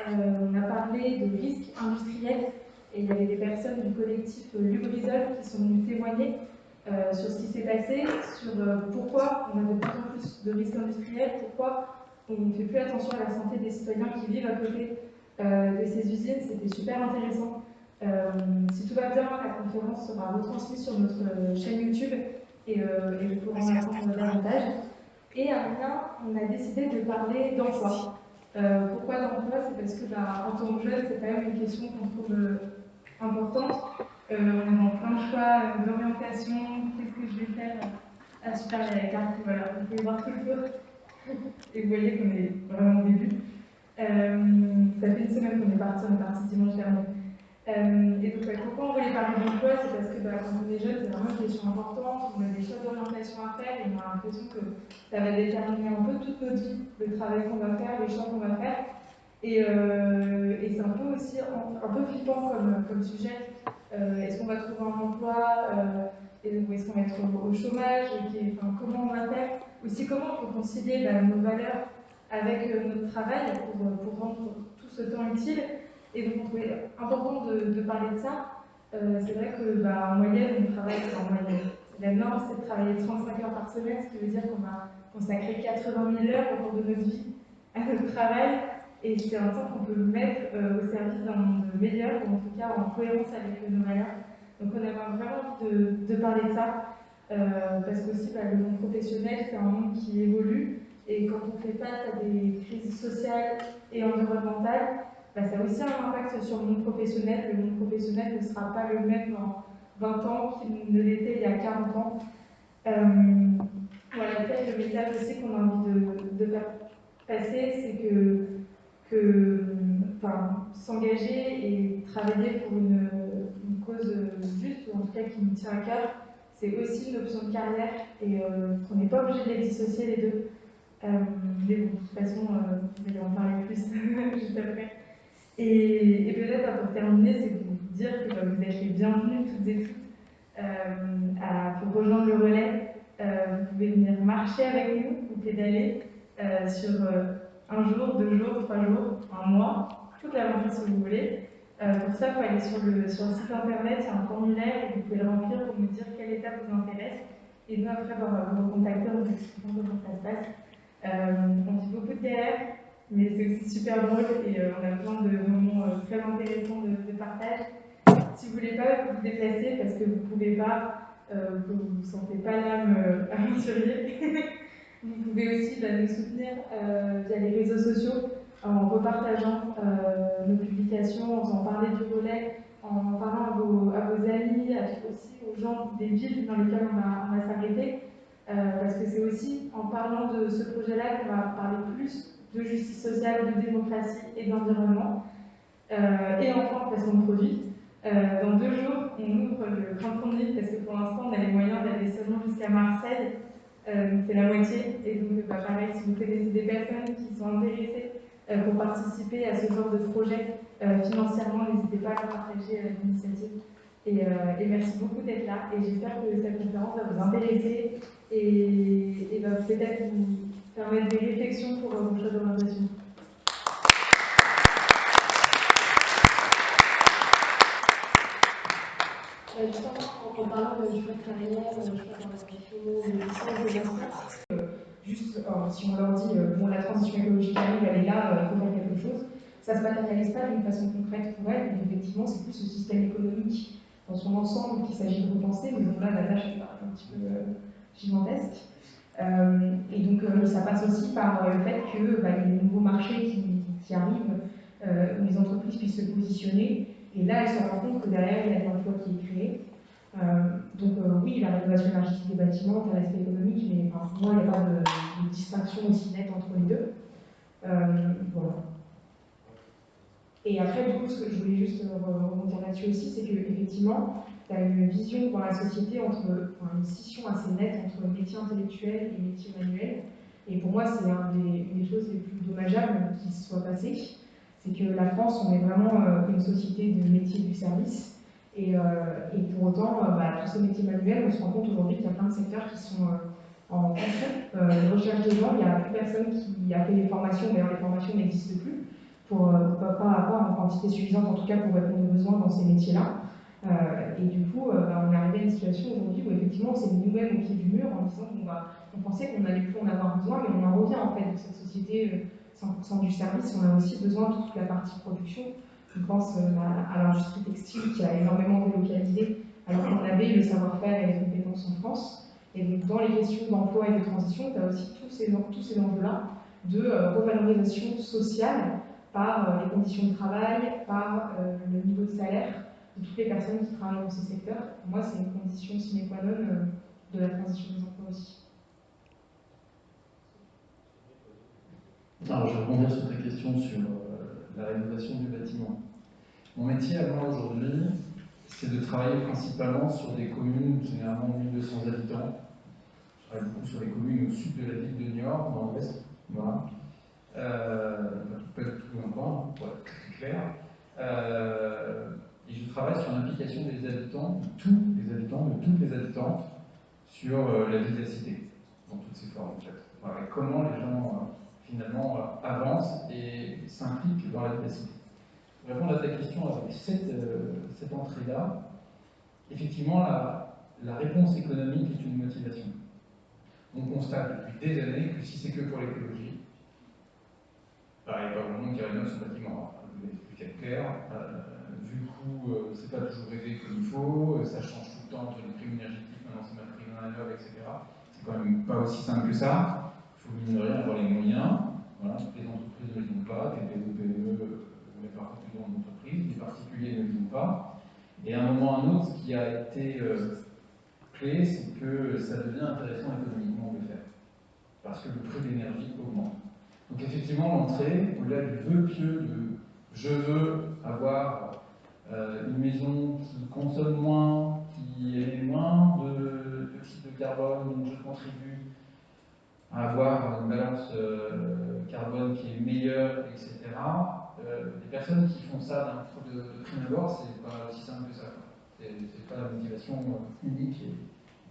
On a parlé de risques industriels et il y avait des personnes du collectif Lubrizol qui sont venues témoigner sur ce qui s'est passé, sur pourquoi on a de plus en plus de risques industriels, pourquoi on ne fait plus attention à la santé des citoyens qui vivent à côté de ces usines. C'était super intéressant. Si tout va bien, la conférence sera retransmise sur notre chaîne YouTube et vous pourrez en apprendre davantage. Et à rien, on a décidé de parler d'emploi. Pourquoi d'emploi? C'est parce que en tant que jeune, c'est quand même une question qu'on trouve importante. On est dans plein de choix d'orientation, qu'est-ce que je vais faire? Ah super, il y a la carte, voilà, vous pouvez voir tout le tour. Et vous voyez qu'on est vraiment au début. Ça fait une semaine qu'on est parti dimanche dernier. Et donc, pourquoi on voulait parler d'emploi? C'est parce que quand on est jeune, c'est vraiment une question importante, on a des choix d'orientation à faire et on a l'impression que ça va déterminer un peu toute notre vie, le travail qu'on va faire, les choix qu'on va faire. Et c'est un peu aussi un peu flippant comme sujet. Est-ce qu'on va trouver un emploi et donc, est-ce qu'on va être au chômage comment on va faire? Aussi, comment on peut concilier nos valeurs avec notre travail pour rendre tout ce temps utile? Et donc, on trouvait important de parler de ça. C'est vrai en moyenne, on travaille en moyenne. La norme, c'est de travailler 35 heures par semaine, ce qui veut dire qu'on va consacrer 80 000 heures au cours de notre vie à notre travail. Et c'est un temps qu'on peut mettre au service d'un monde meilleur, ou en tout cas en cohérence avec nos valeurs. Donc on avait vraiment envie de parler de ça, parce qu'aussi le monde professionnel, c'est un monde qui évolue, et quand on fait face à des crises sociales et environnementales, ça a aussi un impact sur le monde professionnel. Le monde professionnel ne sera pas le même dans 20 ans qu'il ne l'était il y a 40 ans. Voilà, peut-être le message aussi qu'on a envie de faire passer, c'est s'engager et travailler pour une cause juste, ou en tout cas qui nous tient à cœur, c'est aussi une option de carrière et qu'on n'est pas obligé de les dissocier les deux. Mais bon, de toute façon, vous allez en parler plus juste après. Et peut-être pour terminer, c'est pour vous dire que vous êtes les bienvenus toutes et tous pour rejoindre le relais. Vous pouvez venir marcher avec nous ou pédaler sur un jour, 2 jours, 3 jours, un mois, toute l'aventure si vous voulez. Pour ça, il faut aller sur le site internet, il y a un formulaire et vous pouvez le remplir pour nous dire quelle étape vous intéresse. Et nous, après, on va vous recontacter en vous expliquant comment ça se passe. On vit beaucoup de galères, mais c'est aussi super drôle et on a plein de moments très intéressants de partage. Si vous ne voulez pas vous déplacer parce que vous ne pouvez pas, que vous ne sentez pas l'âme aventurier, vous pouvez aussi nous soutenir via les réseaux sociaux en repartageant nos publications, en faisant parler du relais, en parlant à vos amis, aussi aux gens des villes dans lesquelles on va s'arrêter. Parce que c'est aussi en parlant de ce projet-là qu'on va parler plus de justice sociale, de démocratie et d'environnement. Et enfin, parce qu'on produit. Dans 2 jours, on ouvre le crowdfunding parce que pour l'instant, on a les moyens d'aller seulement jusqu'à Marseille. C'est la moitié. Et donc, pareil, si vous connaissez des personnes qui sont intéressées pour participer à ce genre de projet financièrement, n'hésitez pas à partager l'initiative. Et merci beaucoup d'être là. Et j'espère que cette conférence va vous intéresser et va peut-être vous permettre des réflexions pour vos choix d'orientation. Justement, en parlant de choix de carrière, de choix d'orientation, juste si on leur dit la transition écologique arrive, elle est là, il faut faire quelque chose, ça ne se matérialise pas d'une façon concrète pour elles, mais effectivement c'est plus le système économique dans son ensemble qu'il s'agit de repenser, mais bon là la tâche est un petit peu gigantesque. Et donc ça passe aussi par le fait qu'il y ait des nouveaux marchés qui arrivent, où les entreprises puissent se positionner, et là elles se rendent compte que derrière il y a de l'emploi qui est créé. Oui, la rénovation énergétique des bâtiments, c'est un aspect économique, mais pour moi, il n'y a pas de distinction aussi nette entre les deux. Voilà. Et après, du coup, ce que je voulais juste rebondir là-dessus aussi, c'est qu'effectivement, il y a une vision dans la société une scission assez nette entre métier intellectuel et métier manuel. Et pour moi, c'est une des choses les plus dommageables qui se soit passées. C'est que la France, on est vraiment une société de métiers du service. Et pour autant, tous ces métiers manuels, on se rend compte aujourd'hui qu'il y a plein de secteurs qui sont en tension. Recherche des gens, il n'y a plus personne qui a fait les formations, d'ailleurs les formations n'existent plus. pour pas avoir en quantité suffisante, en tout cas pour répondre aux besoins dans ces métiers-là. Et du coup, on est arrivé à une situation aujourd'hui où effectivement on s'est mis nous-mêmes au pied du mur en disant on pensait qu'on n'allait plus en avoir besoin, mais on en revient en fait de cette société 100% du service. On a aussi besoin de toute la partie production. Je pense à l'industrie textile qui a énormément délocalisé, alors qu'on avait le savoir-faire et les compétences en France. Et donc dans les questions d'emploi et de transition, tu as aussi tous ces enjeux-là de revalorisation sociale par les conditions de travail, par le niveau de salaire de toutes les personnes qui travaillent dans ces secteurs. Pour moi, c'est une condition sine qua non de la transition des emplois aussi. Alors, je vais rebondir sur ta question sur la rénovation du bâtiment. Mon métier à moi aujourd'hui, c'est de travailler principalement sur des communes, généralement de 1200 habitants. Je travaille beaucoup sur les communes au sud de la ville de Niort, dans l'ouest. Voilà. Pas du tout encore, pour être très clair. Et je travaille sur l'implication des habitants, de tous les habitants, de toutes les habitantes, sur la vie de la cité, dans toutes ses formes en fait. Voilà, et comment les gens finalement avancent et s'impliquent dans la vie de la cité. Pour répondre à ta question avec cette entrée-là, effectivement, la réponse économique est une motivation. On constate depuis des années que si c'est que pour l'écologie, pareil, pas grand monde qui rénove son bâtiment, plus calcaire, du coup, c'est pas toujours réglé comme il faut, ça change tout le temps entre les primes énergétiques, maintenant c'est ma prime à la neuve, etc. C'est quand même pas aussi simple que ça. Il faut mine de rien avoir les moyens. Voilà, toutes les entreprises ne les ont pas, TPE, PME, mais parfois plus grandes entreprises, les particuliers ne les ont pas. Et à un moment ou à un autre, ce qui a été clé, c'est que ça devient intéressant économiquement de le faire. Parce que le prix de l'énergie augmente. Donc effectivement, l'entrée, au-delà du vœu pieux de je veux avoir une maison qui consomme moins, qui émet moins de dioxyde de carbone, donc je contribue à avoir une balance carbone qui est meilleure, etc. Les personnes qui font ça de prime abord, c'est pas aussi simple que ça. C'est pas la motivation unique.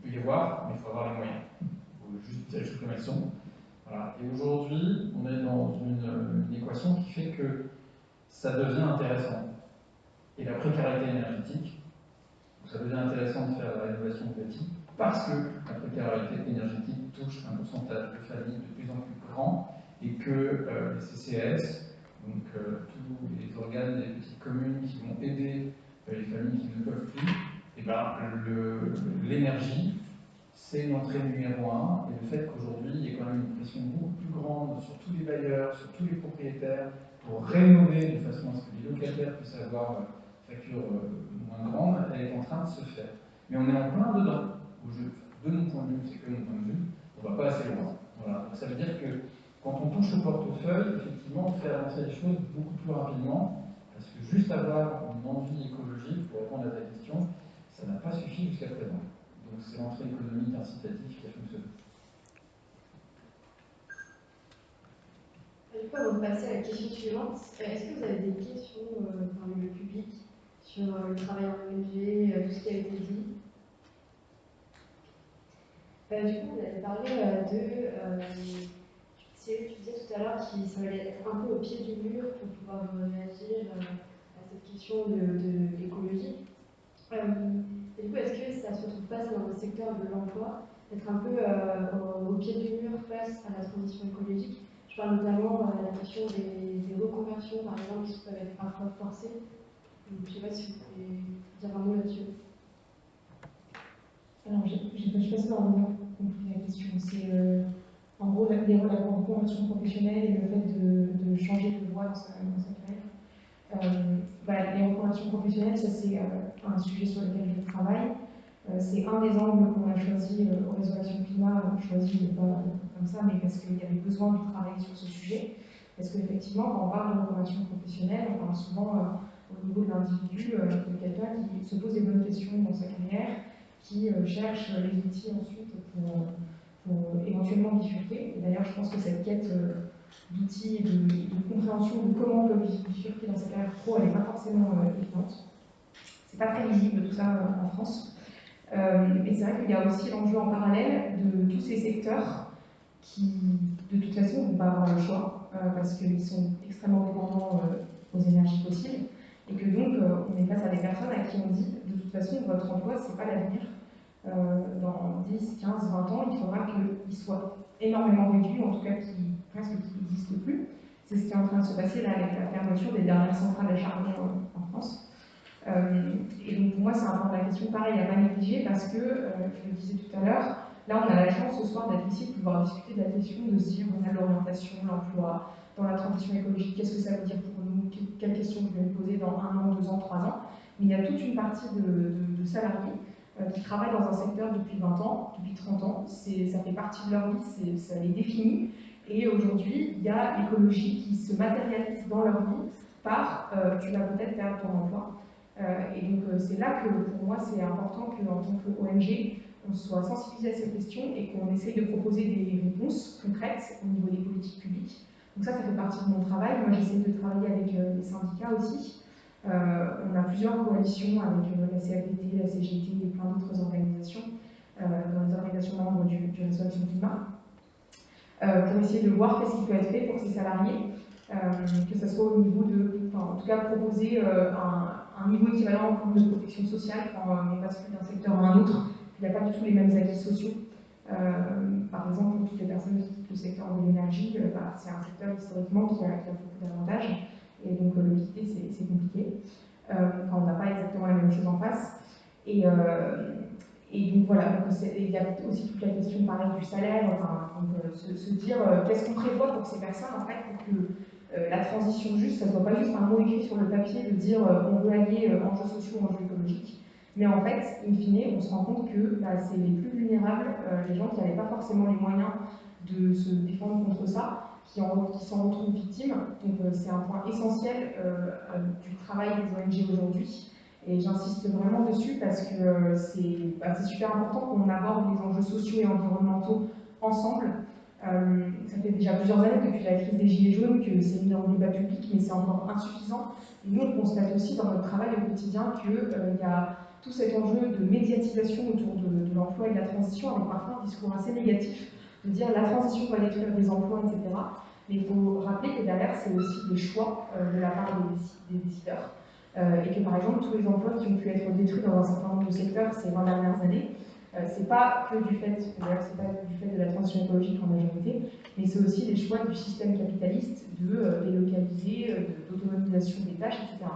Il peut y avoir, mais il faut avoir les moyens. Il faut juste dire les choses comme elles sont. Voilà. Et aujourd'hui, on est dans une équation qui fait que ça devient intéressant. Et la précarité énergétique, ça devient intéressant de faire la rénovation du bâti parce que la précarité énergétique touche un pourcentage de familles de plus en plus grand et que les CCAS, donc tous les organes des petites communes qui vont aider les familles qui ne peuvent plus, et ben, l'énergie, c'est l'entrée numéro un, et le fait qu'aujourd'hui, il y ait quand même une pression beaucoup plus grande sur tous les bailleurs, sur tous les propriétaires, pour rénover de façon à ce que les locataires puissent avoir une facture moins grande, elle est en train de se faire. Mais on est en plein dedans. De mon point de vue, c'est que mon point de vue, on ne va pas assez loin. Voilà. Donc ça veut dire que quand on touche au portefeuille, effectivement, on fait avancer les choses beaucoup plus rapidement, parce que juste avoir une envie écologique, pour répondre à ta question, ça n'a pas suffi jusqu'à présent. Donc c'est l'entrée économique incitative qui a fonctionné. Du coup, avant de passer à la question suivante, est-ce que vous avez des questions parmi le public sur le travail en ONG, tout ce qui a été dit? Du coup, vous avez parlé tu disais tout à l'heure qu'il fallait être un peu au pied du mur pour pouvoir réagir à cette question de l'écologie. Du coup, est-ce que ça se retrouve pas dans le secteur de l'emploi, d'être un peu au pied du mur face à la transition écologique? Je parle notamment de la question des reconversions, par exemple, qui peuvent être parfois forcées. Donc, je ne sais pas si vous pouvez dire un mot là-dessus. Alors, je ne sais pas si on a compris la question. C'est en gros la reconversion professionnelle et le fait de changer de voie dans sa carrière. Les reconversions professionnelles, ça c'est un sujet sur lequel je travaille. C'est un des angles qu'on a choisi au réseau Action Climat, choisi pas comme ça, mais parce qu'il y avait besoin de travailler sur ce sujet. Parce qu'effectivement, quand on parle de reconversion professionnelle, on parle souvent au niveau de l'individu, de quelqu'un qui se pose des bonnes questions dans sa carrière, qui cherche les outils ensuite pour éventuellement bifurquer. Et d'ailleurs, je pense que cette quête d'outils et de compréhension de comment on peut bifurquer dans sa carrière pro, elle n'est pas forcément évidente. C'est pas très visible tout ça en France. Et c'est vrai qu'il y a aussi l'enjeu en parallèle de tous ces secteurs qui, de toute façon, ne vont pas avoir le choix parce qu'ils sont extrêmement dépendants énergies fossiles, et que donc on est face à des personnes à qui on dit de toute façon votre emploi c'est pas l'avenir. Dans 10, 15, 20 ans, il faudra qu'il soit énormément réduit, en tout cas presque qu'il n'existe plus. C'est ce qui est en train de se passer là avec la fermeture des dernières centrales à charbon en France. Et donc pour moi c'est un point de la question pareil à pas négliger parce que, je le disais tout à l'heure, là on a la chance ce soir d'être ici, de pouvoir discuter de la question, de se dire on a l'orientation, l'emploi, dans la transition écologique, qu'est-ce que ça veut dire pour nous, quelles questions je vais me poser dans 1 an, 2 ans, 3 ans. Mais il y a toute une partie de salariés qui travaillent dans un secteur depuis 20 ans, depuis 30 ans, ça fait partie de leur vie, ça les définit. Et aujourd'hui, il y a l'écologie qui se matérialise dans leur vie par tu vas peut-être perdre ton emploi. Et donc c'est là que pour moi c'est important qu'en tant qu'ONG, on soit sensibilisé à cette question et qu'on essaye de proposer des réponses concrètes au niveau des politiques publiques. Donc ça fait partie de mon travail. Moi j'essaie de travailler avec les syndicats aussi. On a plusieurs coalitions avec la CFDT, la CGT et plein d'autres organisations, dans les organisations membres du réseau Action Climat, pour essayer de voir qu'est-ce qui peut être fait pour ces salariés, que ce soit au niveau en tout cas proposer un niveau équivalent en forme de protection sociale quand on passe plus d'un secteur à un autre. Il n'y a pas du tout les mêmes acquis sociaux. Par exemple, pour toutes les personnes qui quittent le secteur de l'énergie, c'est un secteur historiquement qui a beaucoup d'avantages. Et donc le quitter, c'est compliqué, quand on n'a pas exactement la même chose en face. Et donc voilà, il y a aussi toute la question pareil du salaire, se dire qu'est-ce qu'on prévoit pour ces personnes en fait, pour que la transition juste, ça ne soit pas juste un mot écrit sur le papier de dire on veut allier enjeux sociaux, enjeux écologiques, mais en fait, in fine, on se rend compte que c'est les plus vulnérables, les gens qui n'avaient pas forcément les moyens de se défendre contre ça, qui s'en retrouvent victimes. Donc c'est un point essentiel du travail des ONG aujourd'hui. Et j'insiste vraiment dessus parce que c'est super important qu'on aborde les enjeux sociaux et environnementaux ensemble. Ça fait déjà plusieurs années depuis la crise des Gilets jaunes que c'est mis dans le débat public, mais c'est encore insuffisant. Et nous, on constate aussi dans notre travail au quotidien qu'il y a tout cet enjeu de médiatisation autour de l'emploi et de la transition, avec parfois un discours assez négatif, de dire la transition va détruire des emplois, etc. Mais il faut rappeler que derrière, c'est aussi des choix de la part des décideurs. Et que par exemple, tous les emplois qui ont pu être détruits dans un certain nombre de secteurs ces 20 dernières années, c'est pas que du fait, d'ailleurs, c'est pas du fait de la transition écologique en majorité, mais c'est aussi des choix du système capitaliste de délocaliser, d'autonomisation des tâches, etc.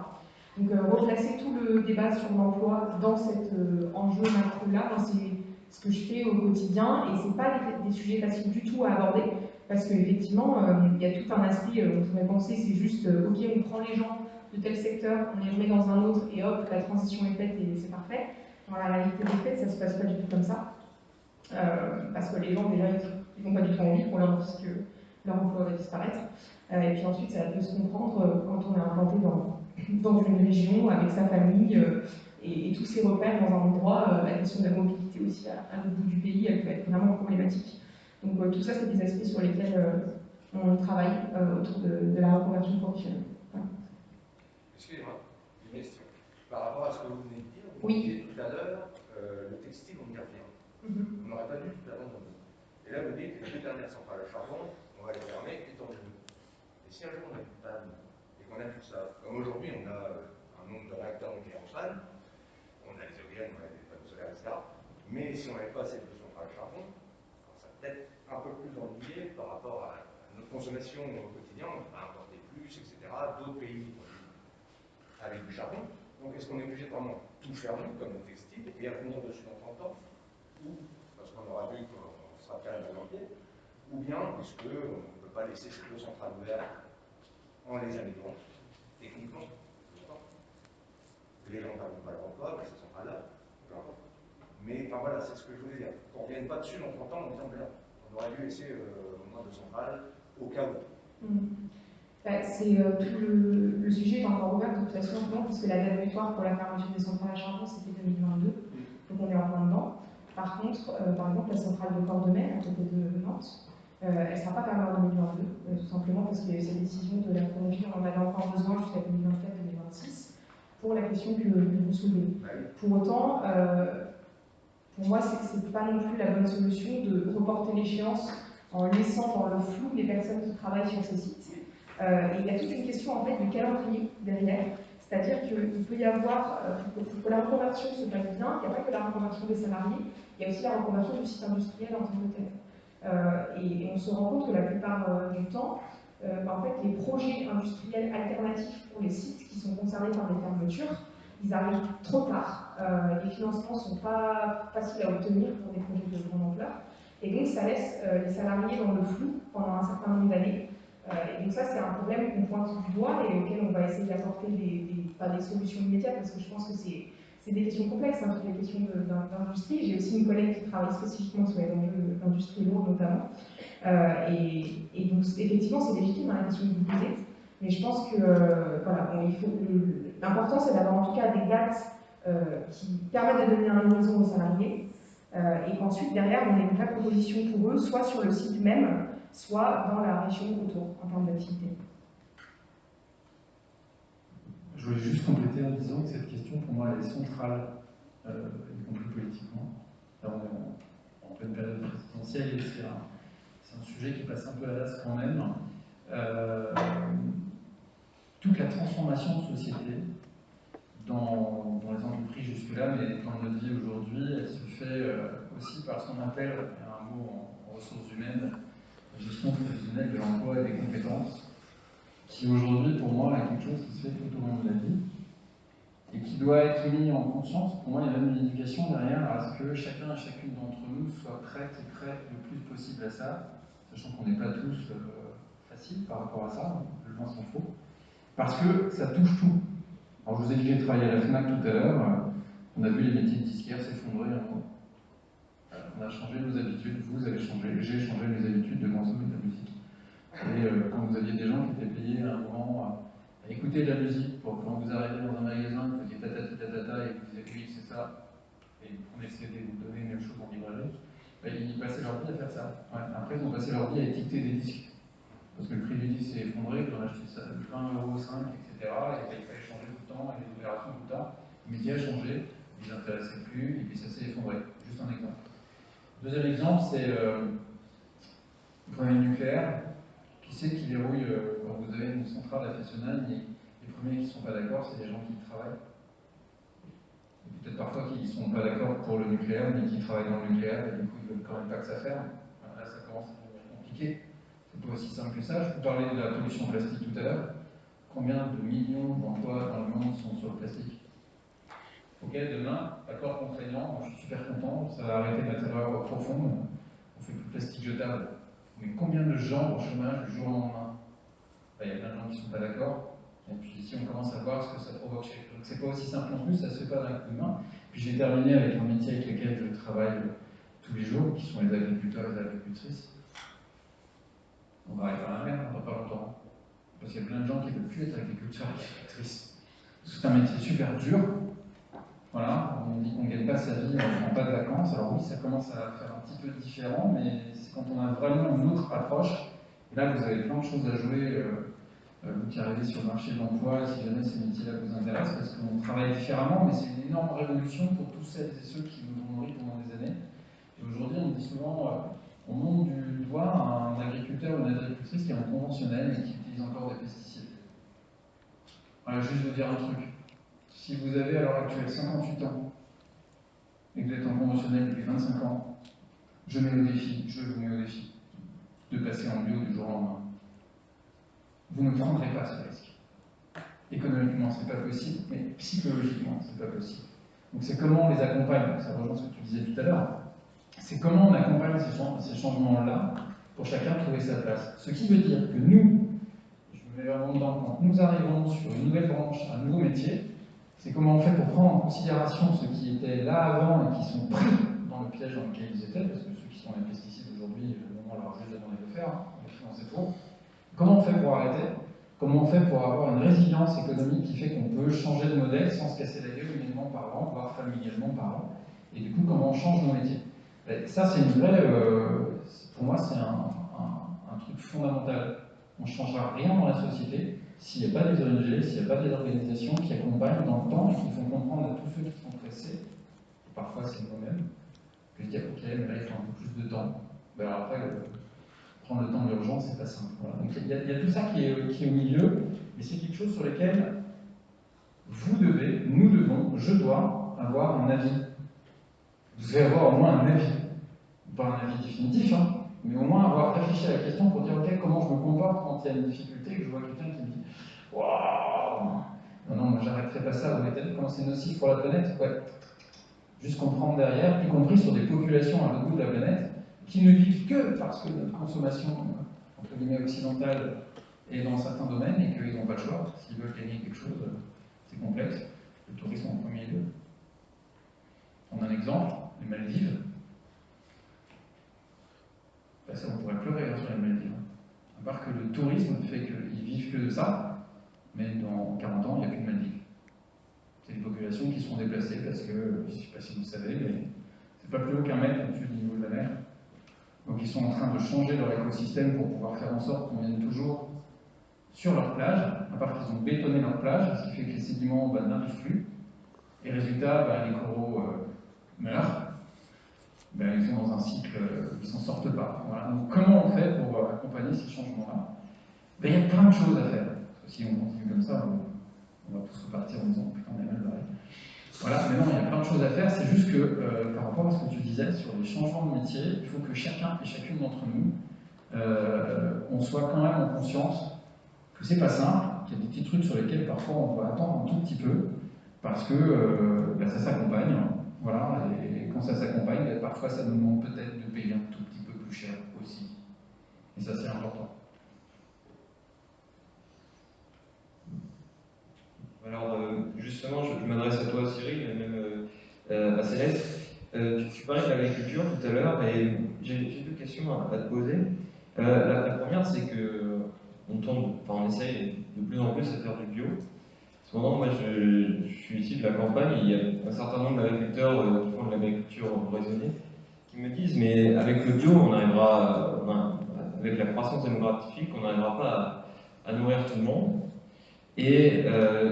Donc replacer tout le débat sur l'emploi dans cet enjeu macro-là, c'est ce que je fais au quotidien, et c'est pas des sujets faciles du tout à aborder, parce qu'effectivement, il y a tout un aspect, on pourrait penser, c'est juste, ok, on prend les gens de tel secteur, on les remet dans un autre, et hop, la transition est faite et c'est parfait. Dans la réalité des faits, ça ne se passe pas du tout comme ça, parce que les gens, déjà, ils n'ont pas du tout envie qu'on leur dise que leur emploi va disparaître. Et puis ensuite, ça peut se comprendre quand on est implanté dans une région, avec sa famille, et tous ses repères dans un endroit. La question de la mobilité aussi à l'autre bout du pays, elle peut être vraiment problématique. Donc tout ça, c'est des aspects sur lesquels on travaille autour de la reconversion professionnelle. Voilà. Excusez-moi, une question. Par rapport à ce que vous venez de dire, vous oui. disiez tout à l'heure, le textile, on y revient. On n'aurait pas dû tout abandonner. Et là, vous dites, les 2 dernières centrales à charbon, on va les fermer, et tant mieux. Et si un jour on n'a plus de panne, et qu'on a plus ça, comme aujourd'hui on a un nombre de réacteurs nucléaires en panne, on a les éoliennes, on a des panneaux solaires, etc. Mais si on n'avait pas ces 2 centrales à charbon, ça peut-être un peu plus ennuyé par rapport à notre consommation au quotidien, on va importer plus, etc. D'autres pays avec du charbon. Donc est-ce qu'on est obligé de vraiment tout fermer comme le textile et revenir dessus dans 30 ans, ou parce qu'on aura vu qu'on sera prêt à l'améliorer, ou bien est-ce qu'on ne peut pas laisser ces 2 centrales ouvertes en les améliorant techniquement, que les gens ne perdent pas leur emploi, mais ces centrales-là, peu importe. Mais enfin voilà, c'est ce que je voulais dire. Qu'on ne revienne pas dessus dans 30 ans en disant, là, on aurait dû laisser moins de centrales au cas où. C'est tout le sujet est encore ouvert de toute façon, puisque la date butoir pour la fermeture des centrales à charbon c'était 2022, donc on est en plein dedans. Par contre, par exemple, la centrale de Cordemais, à côté de Nantes, elle ne sera pas fermée en 2022, tout simplement parce qu'il y a eu cette décision de la Colombie, on en avait encore besoin jusqu'à 2024-2026, pour la question que vous soulevez. Pour autant, pour moi, c'est pas non plus la bonne solution de reporter l'échéance en laissant dans le flou les personnes qui travaillent sur ces sites. Et il y a toute une question en fait de calendrier derrière, c'est-à-dire qu'il peut y avoir, pour que la reconversion se passe bien, il n'y a pas que la reconversion des salariés, il y a aussi la reconversion du site industriel en tant que tel. Et on se rend compte que la plupart du temps, en fait, les projets industriels alternatifs pour les sites qui sont concernés par des fermetures, ils arrivent trop tard. Les financements ne sont pas faciles à obtenir pour des projets de grande ampleur. Et donc, ça laisse les salariés dans le flou pendant un certain nombre d'années. Et donc ça, c'est un problème qu'on pointe du doigt et auquel on va essayer d'apporter pas des solutions immédiates, parce que je pense que c'est des questions complexes, hein, toutes les questions d'industrie. J'ai aussi une collègue qui travaille spécifiquement sur les enjeux d'industrie lourde notamment. Et donc, effectivement, c'est légitime la question que vous posez, mais je pense que voilà, bon, l'important, c'est d'avoir en tout cas des dates qui permettent de donner un horizon aux salariés, et qu'ensuite, derrière, on ait une vraie proposition pour eux, soit sur le site même, soit dans la région autour, en termes d'activité. Je voulais juste compléter en disant que cette question, pour moi, elle est centrale, y compris politiquement. Là, on est en pleine période présidentielle et c'est un sujet qui passe un peu à l'as quand même. Toute la transformation de société dans les entreprises jusque-là, mais dans notre vie aujourd'hui, elle se fait aussi par ce qu'on appelle, un mot en ressources humaines, la gestion prévisionnelle de l'emploi et des compétences, qui aujourd'hui, pour moi, est quelque chose qui se fait tout au long de la vie et qui doit être mis en conscience. Pour moi, il y a même une éducation derrière à ce que chacun et chacune d'entre nous soit prête et prêt le plus possible à ça, sachant qu'on n'est pas tous faciles par rapport à ça, je pense qu'il faut, parce que ça touche tout. Alors, je vous ai dit que j'ai travaillé à la FNAC tout à l'heure, on a vu les métiers de disquaire s'effondrer un peu. On a changé nos habitudes, vous avez changé, j'ai changé mes habitudes de consommer de la musique. Et quand vous aviez des gens qui étaient payés à un moment à écouter de la musique, pour quand vous arrivez dans un magasin, vous faisiez tatati tatata et vous disiez oui, c'est ça, et vous prenez le CD, vous donnez la même chose en librairie, ben, ils passaient leur vie à faire ça. Ouais. Après, ils ont passé leur vie à étiqueter des disques. Parce que le prix du disque s'est effondré, vous en achetez ça 20,5 €, etc. Et il fallait changer tout le temps, et les opérations tout le temps. Le métier a changé, ils ne s'intéressaient plus, et puis ça s'est effondré. Juste un exemple. Deuxième exemple, c'est le problème nucléaire. Qui c'est qui verrouille quand vous avez une centrale à Fessenheim et les premiers qui ne sont pas d'accord, c'est les gens qui travaillent. Et peut-être parfois qui ne sont pas d'accord pour le nucléaire, mais qui travaillent dans le nucléaire, et du coup ils ne veulent quand même pas que ça ferme. Là, ça commence à devenir compliqué. C'est pas aussi simple que ça. Je vous parlais de la pollution plastique tout à l'heure. Combien de millions d'emplois dans le monde sont sur le plastique? Ok, demain, accord contraignant, moi je suis super content, ça va arrêter ma terreur profonde, on fait plus de plastique jetable. Mais combien de gens au chômage du jour au lendemain? Il y a plein de gens qui ne sont pas d'accord, et puis ici on commence à voir ce que ça provoque chez eux. Donc c'est pas aussi simple non plus, ça se fait pas d'un coup de main. Puis j'ai terminé avec un métier avec lequel je travaille tous les jours, qui sont les agriculteurs et les agricultrices. On va arriver à la mer dans pas longtemps. Parce qu'il y a plein de gens qui ne veulent plus être agriculteurs et agricultrices. C'est un métier super dur. Voilà, on dit qu'on ne gagne pas sa vie, on ne prend pas de vacances. Alors oui, ça commence à faire un petit peu différent, mais c'est quand on a vraiment une autre approche. Et là, vous avez plein de choses à jouer, vous qui arrivez sur le marché de l'emploi, si jamais ces métiers-là vous intéressent, parce qu'on travaille différemment, mais c'est une énorme révolution pour tous celles et ceux qui nous ont nourris pendant des années. Et aujourd'hui, on dit souvent, on monte du doigt un agriculteur ou une agricultrice qui est en conventionnel et qui utilise encore des pesticides. Voilà, juste vous dire un truc. Si vous avez à l'heure actuelle 58 ans et que vous êtes en conventionnel depuis 25 ans, je vous mets au défi de passer en bio du jour au lendemain. Vous ne prendrez pas ce risque. Économiquement, c'est pas possible, mais psychologiquement, c'est pas possible. Donc c'est comment on les accompagne, ça rejoint ce que tu disais tout à l'heure, c'est comment on accompagne ces changements-là pour chacun trouver sa place. Ce qui veut dire que nous, je me mets vraiment dedans, quand nous arrivons sur une nouvelle branche, un nouveau métier, c'est comment on fait pour prendre en considération ceux qui étaient là avant et qui sont pris dans le piège dans lequel ils étaient, parce que ceux qui sont les pesticides aujourd'hui, on leur a juste demandé de le faire, on est pris dans cette eau. Comment on fait pour arrêter? Comment on fait pour avoir une résilience économique qui fait qu'on peut changer de modèle sans se casser la gueule humainement parlant, voire familialement parlant? Et du coup, comment on change nos métiers? Ça, c'est une vraie. Pour moi, c'est un truc fondamental. On ne changera rien dans la société s'il n'y a pas des ONG, s'il n'y a pas des organisations qui accompagnent dans le temps et qui font comprendre à tous ceux qui sont pressés, et parfois c'est nous-mêmes, que se dire ok, mais là il faut un peu plus de temps. Ben alors après, prendre le temps de l'urgence, c'est pas simple. Voilà. Donc il y a tout ça qui est au milieu, et c'est quelque chose sur lequel vous devez, nous devons, je dois avoir un avis. Vous devez avoir au moins un avis. Pas un avis définitif, hein, mais au moins avoir réfléchi à la question pour dire ok, comment je me comporte quand il y a une difficulté et que je vois quelqu'un qui me dit waouh, non, moi j'arrêterai pas ça, vous avez vu comment c'est nocif pour la planète, ouais. Juste comprendre derrière, y compris sur des populations à l'autre bout de la planète, qui ne vivent que parce que notre consommation, entre guillemets, occidentale est dans certains domaines et qu'ils n'ont pas le choix. S'ils veulent gagner quelque chose, c'est complexe. Le tourisme en premier lieu. On a un exemple, les Maldives. Ben ça, on pourrait pleurer sur les Maldives. À part que le tourisme fait qu'ils vivent que de ça, mais dans 40 ans, il n'y a plus de Maldives. C'est des populations qui sont déplacées parce que, je ne sais pas si vous le savez, mais c'est pas plus haut qu'un mètre au-dessus du niveau de la mer. Donc ils sont en train de changer leur écosystème pour pouvoir faire en sorte qu'on vienne toujours sur leur plage, à part qu'ils ont bétonné leur plage, ce qui fait que les sédiments n'arrivent plus. Et résultat, les coraux meurent. Ils sont dans un cycle, ils ne s'en sortent pas. Voilà. Donc comment on fait pour accompagner ces changements-là? Il y a plein de choses à faire. Parce que si on continue comme ça, on va tous repartir en disant putain, on est mal barré. Voilà, mais non, il y a plein de choses à faire. C'est juste que par rapport à ce que tu disais sur les changements de métier, il faut que chacun et chacune d'entre nous, on soit quand même en conscience que c'est pas simple, qu'il y a des petits trucs sur lesquels parfois on doit attendre un tout petit peu, parce que ça s'accompagne. Voilà, et quand ça s'accompagne, parfois ça nous demande peut-être de payer un tout petit peu plus cher aussi. Et ça, c'est important. Alors, justement, je m'adresse à toi, Cyril, et même à Céleste. Tu parlais de l'agriculture tout à l'heure, et j'ai deux questions à te poser. La première, c'est que on essaye de plus en plus à faire du bio. Cependant, moi, je suis ici de la campagne, et il y a un certain nombre d'agriculteurs qui font de l'agriculture raisonnée, qui me disent, mais avec le bio, on arrivera, avec la croissance démographique, on n'arrivera pas à nourrir tout le monde. Et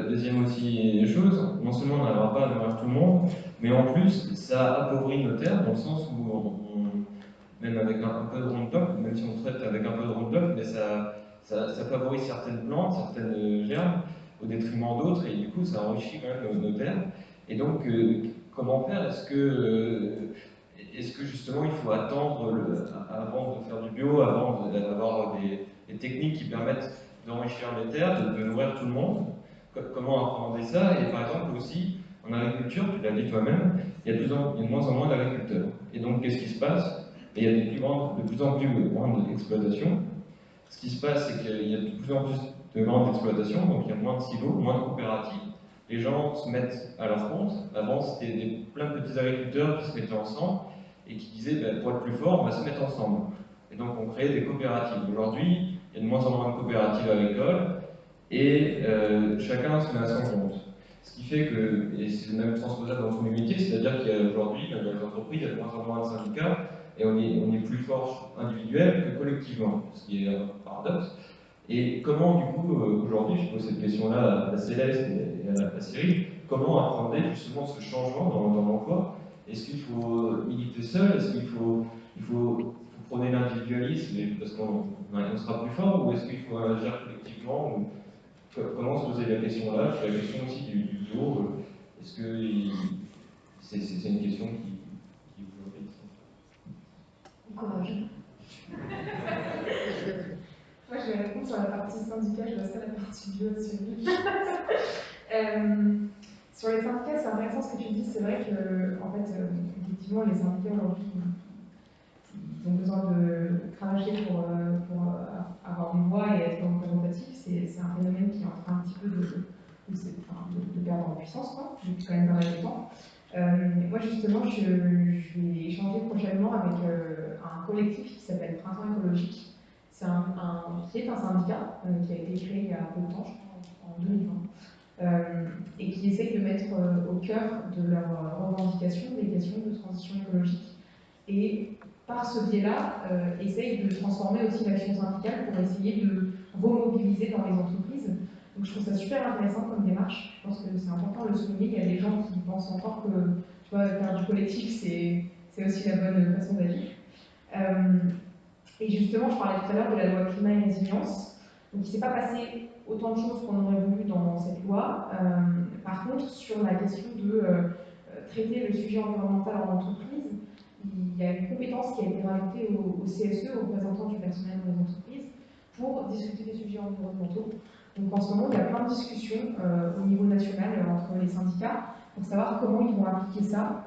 deuxième aussi chose, non seulement on n'arrivera pas à nourrir tout le monde, mais en plus ça appauvrit nos terres dans le sens où même avec un peu de Roundup, même si on traite avec un peu de Roundup, mais ça favorise certaines plantes, certaines gerbes au détriment d'autres, et du coup ça enrichit quand même nos terres. Et donc comment faire? Est-ce que justement il faut attendre avant de faire du bio, avant d'avoir des techniques qui permettent d'enrichir les terres, de nourrir tout le monde? Comment appréhender ça? Et par exemple aussi, en agriculture, tu l'as dit toi-même, il y a de moins en moins d'agriculteurs. Et donc qu'est-ce qui se passe? Il y a de plus en plus grandes exploitations. Ce qui se passe, c'est qu'il y a de plus en plus de grandes exploitations, donc il y a moins de silos, moins de coopératives. Les gens se mettent à leur compte. Avant, c'était plein de petits agriculteurs qui se mettaient ensemble et qui disaient, pour être plus fort, on va se mettre ensemble. Et donc on crée des coopératives. Aujourd'hui, il y a de moins en moins de coopératives agricoles et chacun se met à son compte. Ce qui fait que, et c'est même transposable dans tous les métiers, c'est-à-dire qu'aujourd'hui, dans les entreprises, il y a de moins en moins de syndicats et on est plus fort individuel que collectivement, ce qui est un paradoxe. Et comment, du coup, aujourd'hui, je pose cette question-là à Céleste et à Cyril, comment appréhender justement ce changement dans l'emploi? Est-ce qu'il faut militer seul? Est-ce qu'il faut prôner l'individualisme parce qu'on sera plus fort? Ou est-ce qu'il faut agir collectivement? Comment se poser la question-là? C'est la question aussi du bio. Est-ce que c'est une question qui vous intéresse? Courage. Moi, je vais répondre sur la partie syndicale, je laisserai la partie bio aussi. Sur les syndicats, c'est intéressant ce que tu dis. C'est vrai que, en fait, effectivement, les syndicats aujourd'hui, ils ont besoin de travailler pour avoir une voix et être représentatifs. C'est un phénomène qui est en train un petit peu de perdre en puissance, quoi, depuis quand même pas mal de temps. Moi, justement, je vais échanger prochainement avec un collectif qui s'appelle Printemps écologique. C'est qui est un syndicat qui a été créé il y a peu de temps, je crois, en 2020, et qui essaye de mettre au cœur de leurs revendications les questions de transition écologique. Et par ce biais-là, essaye de transformer aussi l'action syndicale pour essayer de remobiliser dans les entreprises. Donc je trouve ça super intéressant comme démarche. Je pense que c'est important de le souligner. Il y a des gens qui pensent encore que faire du collectif, c'est aussi la bonne façon d'agir. Et justement, je parlais tout à l'heure de la loi climat et résilience. Donc, il ne s'est pas passé autant de choses qu'on aurait voulu dans cette loi. Par contre, sur la question de traiter le sujet environnemental en entreprise, il y a une compétence qui a été rajoutée au CSE, aux représentants du personnel dans les entreprises, pour discuter des sujets environnementaux. Donc en ce moment, il y a plein de discussions au niveau national entre les syndicats pour savoir comment ils vont appliquer ça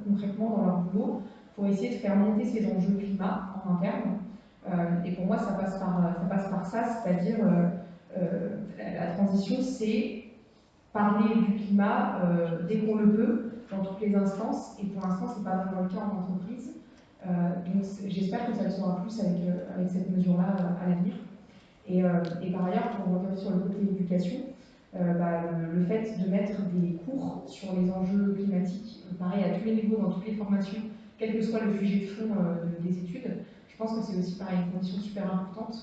concrètement dans leur boulot, pour essayer de faire monter ces enjeux climat en interne. Et pour moi, ça passe par ça, c'est-à-dire la transition, c'est parler du climat dès qu'on le peut, dans toutes les instances, et pour l'instant, ce n'est pas vraiment le cas en entreprise. Donc j'espère que ça le sera plus avec cette mesure-là à l'avenir. Et par ailleurs, pour revenir sur le côté éducation, le fait de mettre des cours sur les enjeux climatiques, pareil à tous les niveaux, dans toutes les formations, quel que soit le sujet de fond des études, je pense que c'est aussi pareil une condition super importante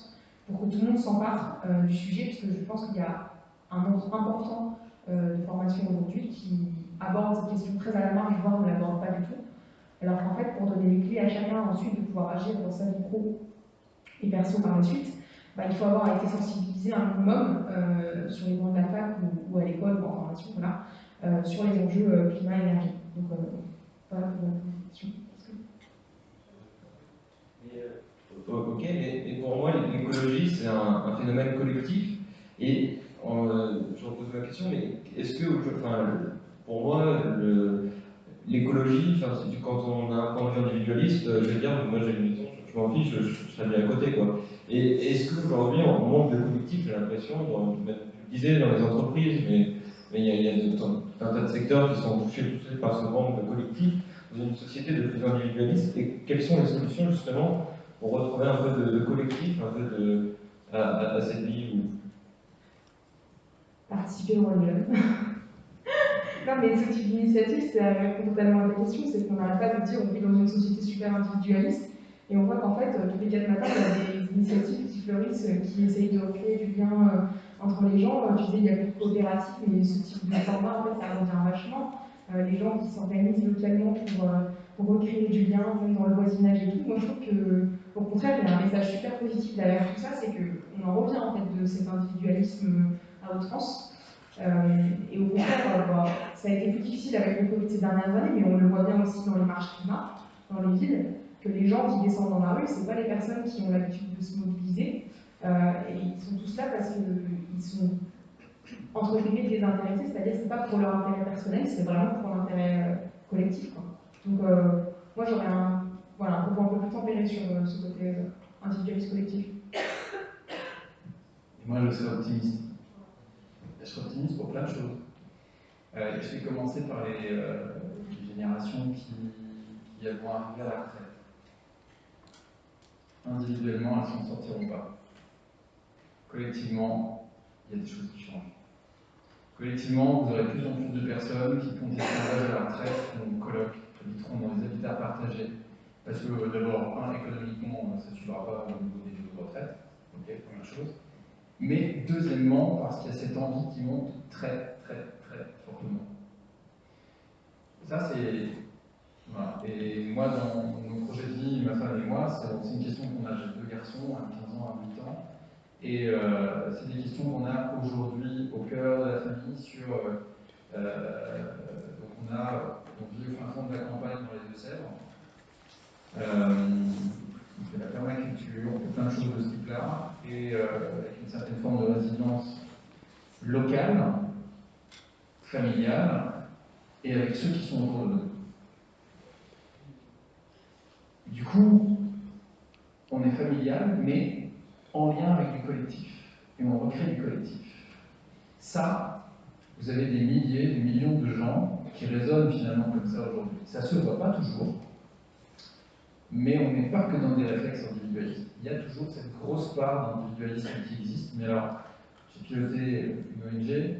pour que tout le monde s'empare du sujet, parce que je pense qu'il y a un nombre important de formations aujourd'hui qui abordent cette question très à la marge, voire ne l'abordent pas du tout. Alors qu'en fait, pour donner les clés à chacun ensuite de pouvoir agir dans sa vie pro et perso par la suite, il faut avoir été sensibilisé un minimum sur les bancs de la fac ou à l'école ou en formation, voilà, sur les enjeux climat-énergie. Donc voilà pour la question. Ok, mais pour moi, l'écologie, c'est un phénomène collectif. Et je repose ma question, mais est-ce que, pour moi, l'écologie, quand on a un point de vue individualiste, je vais dire, moi j'ai une mission, je m'en fiche, je serais bien à côté, quoi. Et est-ce qu'aujourd'hui, on manque de collectif, j'ai l'impression, je disais dans les entreprises, mais il y a tout un tas de secteurs qui sont touchés par ce manque de collectif, dans une société de plus individualiste, et quelles sont les solutions, justement, pour retrouver un peu de collectif, un peu à cette vie où... Participer au rôle. Non, mais ce type d'initiative, c'est répondre totalement à ta question, c'est qu'on n'arrête pas de dire on vit dans une société super individualiste, et on voit qu'en fait, tous les 4 matins, il y a des initiatives qui fleurissent, qui essayent de recréer du lien entre les gens. Tu disais, il y a plus de coopératives, mais ce type de format, en fait, ça revient vachement. Les gens qui s'organisent localement pour recréer du lien, même dans le voisinage et tout. Moi, je trouve que, au contraire, il y a un message super positif derrière tout ça, c'est qu'on en revient, en fait, de cet individualisme à outrance. Et au contraire, ça a été plus difficile avec le Covid ces dernières années, mais on le voit bien aussi dans les marches climat, dans les villes, que les gens qui descendent dans la rue, ce pas les personnes qui ont l'habitude de se mobiliser, et ils sont tous là parce qu'ils sont entre guillemets désintéressés, c'est-à-dire que c'est pas pour leur intérêt personnel, c'est vraiment pour l'intérêt collectif, quoi. Donc moi j'aurais un propos un peu plus tempéré sur ce côté individualiste collectif. Et moi je serais optimiste. Je serais optimiste pour plein de choses. Je vais commencer par les générations qui vont arriver à la retraite. Individuellement, elles ne s'en sortiront pas. Collectivement, il y a des choses qui changent. Collectivement, vous aurez de plus en plus de personnes qui, quand ils seront à la retraite, seront colocs, habiteront dans les habitats partagés. Parce que d'abord, économiquement, ça ne suivra pas au niveau des niveaux de retraite. Ok, première chose. Mais deuxièmement, parce qu'il y a cette envie qui monte très, très, très fortement. Ça, c'est... Voilà. Et moi, dans nos projets de vie, ma femme et moi, c'est une question qu'on a. J'ai 2 garçons, à 15 ans, à 8 ans. Et c'est des questions qu'on a aujourd'hui au cœur de la famille sur... donc on vit au fin fond de la campagne dans les Deux-Sèvres. On fait la permaculture, on fait plein de choses de ce type-là, et avec une certaine forme de résilience locale, familiale, et avec ceux qui sont autour de nous. Du coup, on est familial, mais en lien avec du collectif, et on recrée du collectif. Ça, vous avez des milliers, des millions de gens qui résonnent finalement comme ça aujourd'hui. Ça ne se voit pas toujours, mais on n'est pas que dans des réflexes individualistes. Il y a toujours cette grosse part d'individualisme qui existe, mais alors, j'ai piloté une ONG,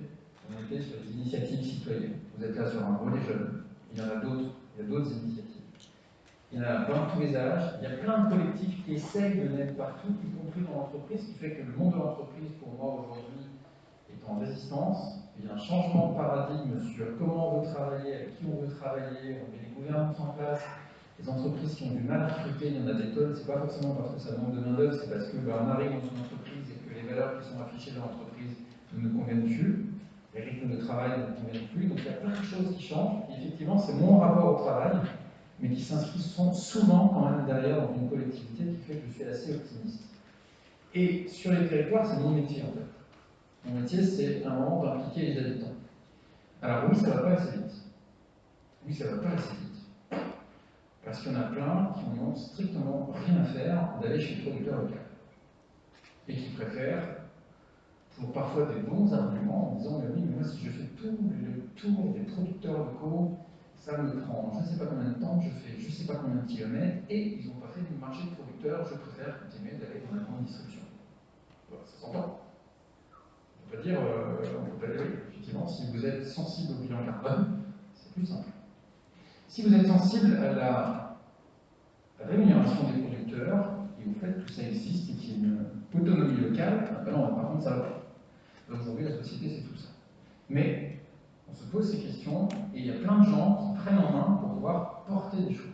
on était sur les initiatives citoyennes. Vous êtes là sur un relais jeune, il y en a d'autres, il y a d'autres initiatives. Il y en a dans tous les âges, il y a plein de collectifs qui essayent de naître partout, y compris dans l'entreprise, ce qui fait que le monde de l'entreprise, pour moi, aujourd'hui, est en résistance. Il y a un changement de paradigme sur comment on veut travailler, avec qui on veut travailler, on met les gouvernances en place. Les entreprises qui ont du mal à recruter, il y en a des tonnes, c'est pas forcément parce que ça manque de main-d'œuvre, c'est parce qu'on arrive dans une entreprise et que les valeurs qui sont affichées dans l'entreprise ne nous conviennent plus, les rythmes de travail ne nous conviennent plus, donc il y a plein de choses qui changent. Et effectivement, c'est mon rapport au travail, mais qui s'inscrit souvent quand même derrière dans une collectivité qui fait que je suis assez optimiste. Et sur les territoires, c'est mon métier en fait. Mon métier, c'est un moment d'impliquer les habitants. Alors oui, ça ne va pas assez vite. Oui, ça ne va pas assez vite. Parce qu'il y en a plein qui n'ont strictement rien à faire d'aller chez le producteur local. Et qui préfèrent, pour parfois des bons arguments, en disant mais oui, mais moi si je fais tout le tour des producteurs locaux, ça me prend je ne sais pas combien de temps, je fais je ne sais pas combien de kilomètres, et ils n'ont pas fait de marché de producteurs, je préfère continuer d'aller dans la grande distribution. Voilà, ça s'entend. On peut dire, on peut aller, effectivement, si vous êtes sensible au bilan carbone, c'est plus simple. Si vous êtes sensible à la rémunération des producteurs et au fait que ça existe et qu'il y ait une autonomie locale, ben non, par contre, ça va pas. Aujourd'hui, la société, c'est tout ça. Mais on se pose ces questions et il y a plein de gens qui prennent en main pour pouvoir porter des choses.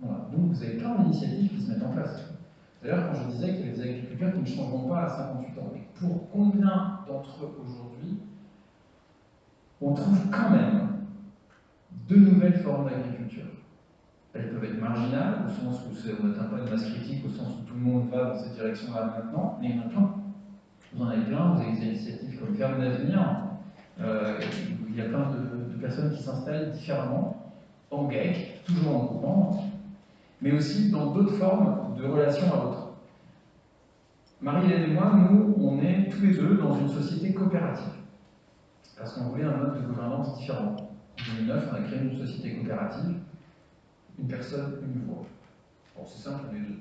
Voilà. Donc vous avez plein d'initiatives qui se mettent en place. D'ailleurs, quand je disais qu'il y avait des agriculteurs qui ne changeront pas à 58 ans, mais pour combien d'entre eux aujourd'hui, on trouve quand même de nouvelles formes d'agriculture. Elles peuvent être marginales, au sens où on n'atteint pas de masse critique, au sens où tout le monde va dans cette direction-là maintenant, mais il y en a plein. Vous en avez plein, vous avez des initiatives comme Ferme d'Avenir, il y a plein de personnes qui s'installent différemment, en GAEC, toujours en groupement, mais aussi dans d'autres formes de relations à l'autre. Marie-Hélène et moi, nous, on est tous les deux dans une société coopérative, parce qu'on voulait un mode de gouvernance différent. En 2009, on a créé une société coopérative, une personne, une voix. Bon, c'est simple, on est deux.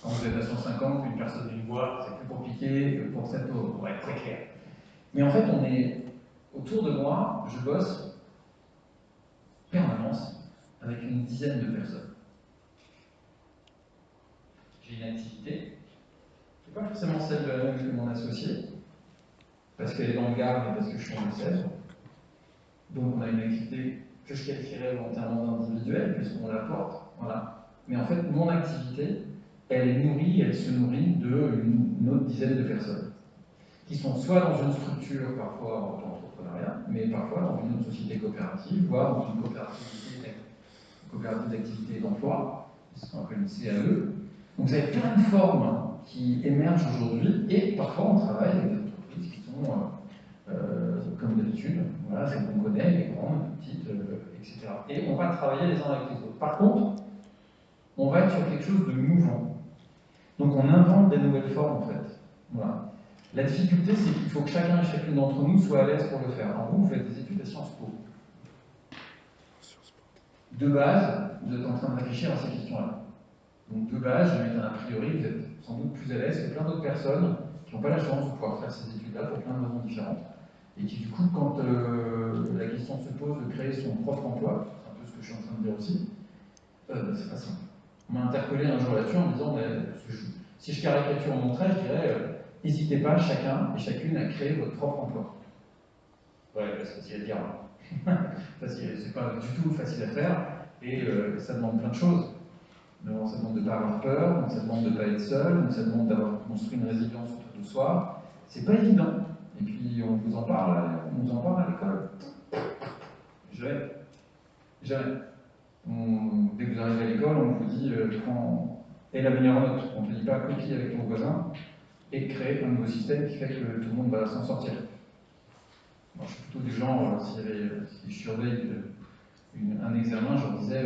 Quand vous êtes à 150, une personne, une voix, c'est plus compliqué pour cette autre, pour être très clair. Mais en fait, on est autour de moi, je bosse permanence avec une dizaine de personnes. J'ai une activité qui n'est pas forcément celle de la même que mon associé, parce qu'elle est dans le Gard, mais parce que je suis en Sèvres. Donc on a une activité que je qualifierais volontairement individuelle, puisqu'on la porte. Voilà. Mais en fait, mon activité, elle est nourrie, elle se nourrit d'une autre dizaine de personnes, qui sont soit dans une structure, parfois d'entrepreneuriat, mais parfois dans une autre société coopérative, voire dans une coopérative d'activité et d'emploi, ce qu'on appelle une CAE. Donc vous avez plein de formes qui émergent aujourd'hui, et parfois on travaille avec des entreprises qui sont, comme d'habitude, voilà, celles qu'on connaît, les grandes, les petites, etc. Et on va travailler les uns avec les autres. Par contre, on va être sur quelque chose de mouvant. Donc on invente des nouvelles formes en fait. Voilà. La difficulté, c'est qu'il faut que chacun et chacune d'entre nous soit à l'aise pour le faire. Alors vous faites des études à Sciences Po. De base, vous êtes en train de réfléchir à ces questions-là. Donc de base, je vais mettre un a priori, vous êtes sans doute plus à l'aise que plein d'autres personnes qui n'ont pas la chance de pouvoir faire ces études-là pour plein de raisons différentes. Et qui du coup, quand la question se pose de créer son propre emploi, c'est un peu ce que je suis en train de dire aussi, c'est pas simple. On m'a interpellé un jour là-dessus en me disant, si je caricature mon trait, je dirais, n'hésitez pas chacun et chacune à créer votre propre emploi. Ouais, c'est facile à dire. C'est pas du tout facile à faire, et ça demande plein de choses. Donc, ça demande de ne pas avoir peur, donc ça demande de ne pas être seul, donc ça demande d'avoir construit une résilience autour de soi. C'est pas évident. Et puis on vous en parle à l'école. Jamais. Dès que vous arrivez à l'école, on vous dit prends la meilleure note. On ne te dit pas copie avec ton voisin et crée un nouveau système qui fait que tout le monde va s'en sortir. Moi, je suis plutôt du genre, si je surveille un examen, je leur disais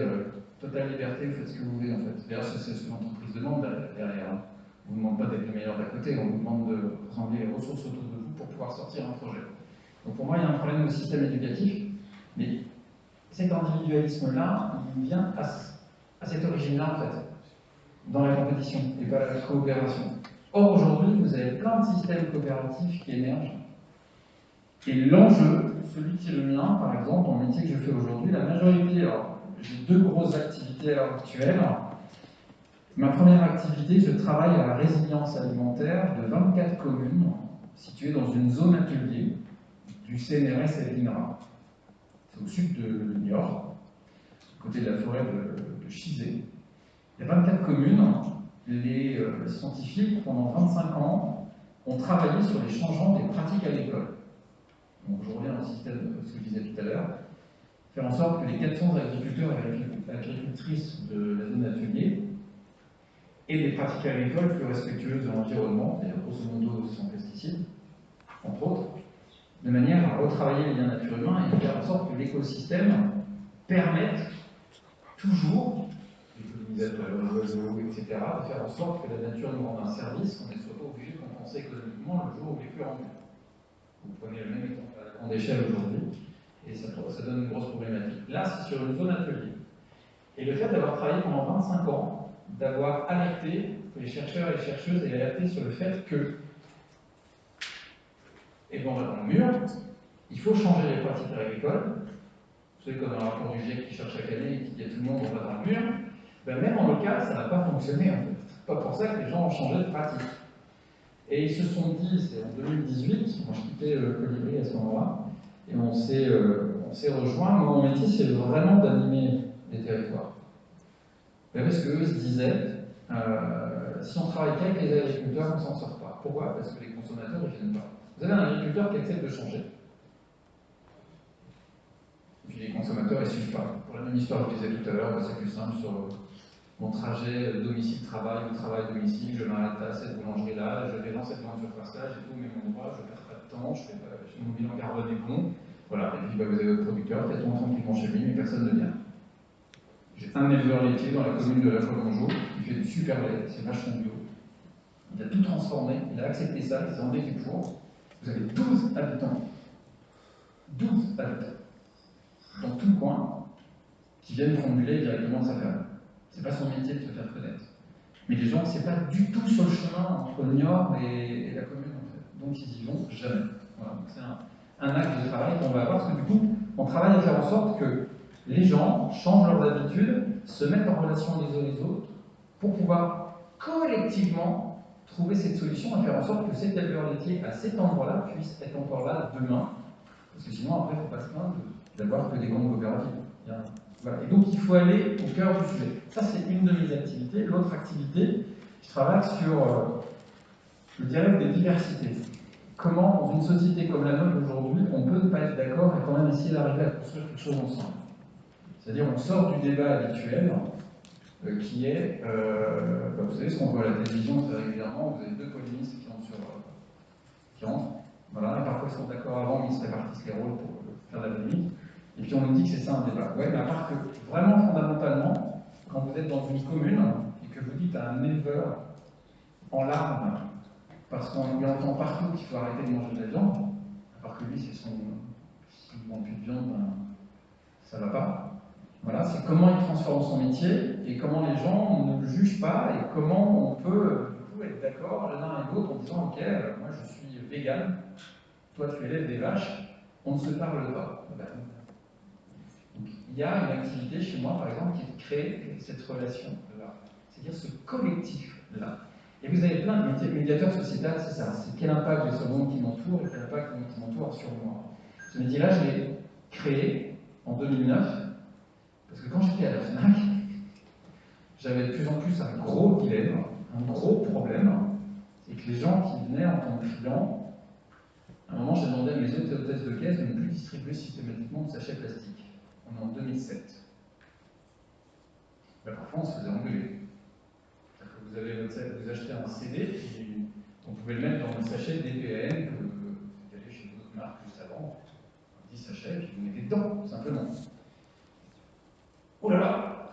totale liberté, vous faites ce que vous voulez en fait. D'ailleurs, c'est ce que l'entreprise demande derrière. On ne vous demande pas d'être le meilleur d'à côté, on vous demande de rassembler les ressources autour de vous pour pouvoir sortir un projet. Donc pour moi, il y a un problème au système éducatif, mais cet individualisme-là, il vient à cette origine-là en fait, dans la compétition et pas la coopération. Or aujourd'hui, vous avez plein de systèmes coopératifs qui émergent. Et l'enjeu, celui qui est le mien, par exemple, dans le métier que je fais aujourd'hui, la majorité, alors j'ai deux grosses activités à l'heure actuelle. Ma première activité, je travaille à la résilience alimentaire de 24 communes situées dans une zone atelier du CNRS et de l'INRA. C'est au sud de Niort, à côté de la forêt Chizé. Il y a 24 communes. Les scientifiques, pendant 25 ans, ont travaillé sur les changements des pratiques agricoles. Donc, je reviens au système de ce que je disais tout à l'heure. Faire en sorte que les 400 agriculteurs et agricultrices de la zone atelier aient des pratiques agricoles plus respectueuses de l'environnement, c'est-à-dire grosso modo sans pesticides, entre autres, de manière à retravailler les liens nature-humain et faire en sorte que l'écosystème permette toujours, les oiseaux, etc., de faire en sorte que la nature nous rende un service, qu'on ne soit pas obligé de compenser économiquement le jour où il n'est plus rendu. Vous prenez le même exemple à la grande échelle aujourd'hui, et ça donne une grosse problématique. Là, c'est sur une zone atelier. Et le fait d'avoir travaillé pendant 25 ans, d'avoir alerté, que les chercheurs et les chercheuses aient alerté sur le fait que, et bon, dans le mur, il faut changer les pratiques agricoles. Vous savez, comme un rapport du GIEC qui cherche chaque année et qui dit à tout le monde on va dans le mur, ben même en local, ça n'a pas fonctionné en fait. C'est pas pour ça que les gens ont changé de pratique. Et ils se sont dit, c'est en 2018, moi je quittais Colibri à ce moment-là, et on s'est rejoints. Moi, mon métier, c'est vraiment d'animer les territoires. Parce qu'eux se disaient, si on travaille qu'avec les agriculteurs, on ne s'en sort pas. Pourquoi? Parce que les consommateurs, ils ne viennent pas. Vous avez un agriculteur qui accepte de changer. Et puis les consommateurs, ils ne suivent pas. Pour la même histoire que je disais tout à l'heure, c'est plus simple sur mon trajet domicile-travail ou travail-domicile, je m'arrête à cette boulangerie-là, je vais dans cette grande surface-là, j'ai tout au même endroit, je ne perds pas de temps, mon bilan carbone est bon. Voilà, et puis bah, vous avez votre producteur qui attend tranquillement chez lui, mais personne ne vient. J'ai un éleveur laitier dans la commune de La Folle-Mongeau, il fait du super lait, c'est vachement bio. Il a tout transformé, il a accepté ça, il s'est engagé pour. Vous avez 12 habitants. 12 habitants. Dans tout le coin, qui viennent prendre du lait directement de sa ferme. C'est pas son métier de se faire connaître. Mais les gens, c'est pas du tout sur le chemin entre Niort et la commune, en fait. Donc ils y vont jamais. Voilà. Donc c'est un axe de travail qu'on va avoir, parce que du coup, on travaille à faire en sorte que les gens changent leurs habitudes, se mettent en relation les uns les autres, pour pouvoir collectivement trouver cette solution et faire en sorte que cet éleveur laitier à cet endroit-là puisse être encore là demain. Parce que sinon, après, il ne faut pas se plaindre d'avoir que des grandes coopératives. Voilà. Et donc, il faut aller au cœur du sujet. Ça, c'est une de mes activités. L'autre activité, je travaille sur le dialogue des diversités. Comment, dans une société comme la nôtre aujourd'hui, on peut ne pas être d'accord et quand même essayer d'arriver à construire quelque chose ensemble. C'est-à-dire, on sort du débat habituel qui est, vous savez, ce qu'on voit à la télévision très régulièrement, vous avez deux polémistes qui entrent, voilà, et parfois ils sont d'accord avant, mais ils se répartissent les rôles pour faire la polémique. Et puis on nous dit que c'est ça un débat. Ouais, mais à part que, vraiment fondamentalement, quand vous êtes dans une commune et que vous dites à un éleveur en larmes, parce qu'on lui entend partout qu'il faut arrêter de manger de la viande, à part que lui, c'est son. S'il ne mange plus de viande, ben, ça ne va pas. Voilà, c'est comment il transforme son métier et comment les gens ne le jugent pas et comment on peut du coup, être d'accord l'un et l'autre en disant ok, moi je suis vegan, toi tu élèves des vaches, on ne se parle pas. Donc, il y a une activité chez moi par exemple qui est de créer cette relation-là, c'est-à-dire ce collectif-là. Et vous avez plein de métiers. Médiateur sociétal, c'est ça, c'est quel impact j'ai sur le monde qui m'entoure et quel impact le monde qui m'entoure sur moi. Ce métier-là, je l'ai créé en 2009. Parce que quand j'étais à la FNAC, j'avais de plus en plus un gros dilemme, un gros problème, c'est que les gens qui venaient en tant que clients, à un moment j'ai demandé à mes hôtes et hôtesses de caisse de ne plus distribuer systématiquement de sachets plastiques. On est en 2007. Ben, parfois on se faisait engueuler. Vous achetez un CD, et on pouvait le mettre dans le sachet DPN que vous allez chez d'autres marques juste avant, 10 sachets, et puis vous mettez dedans, simplement. Oh là là,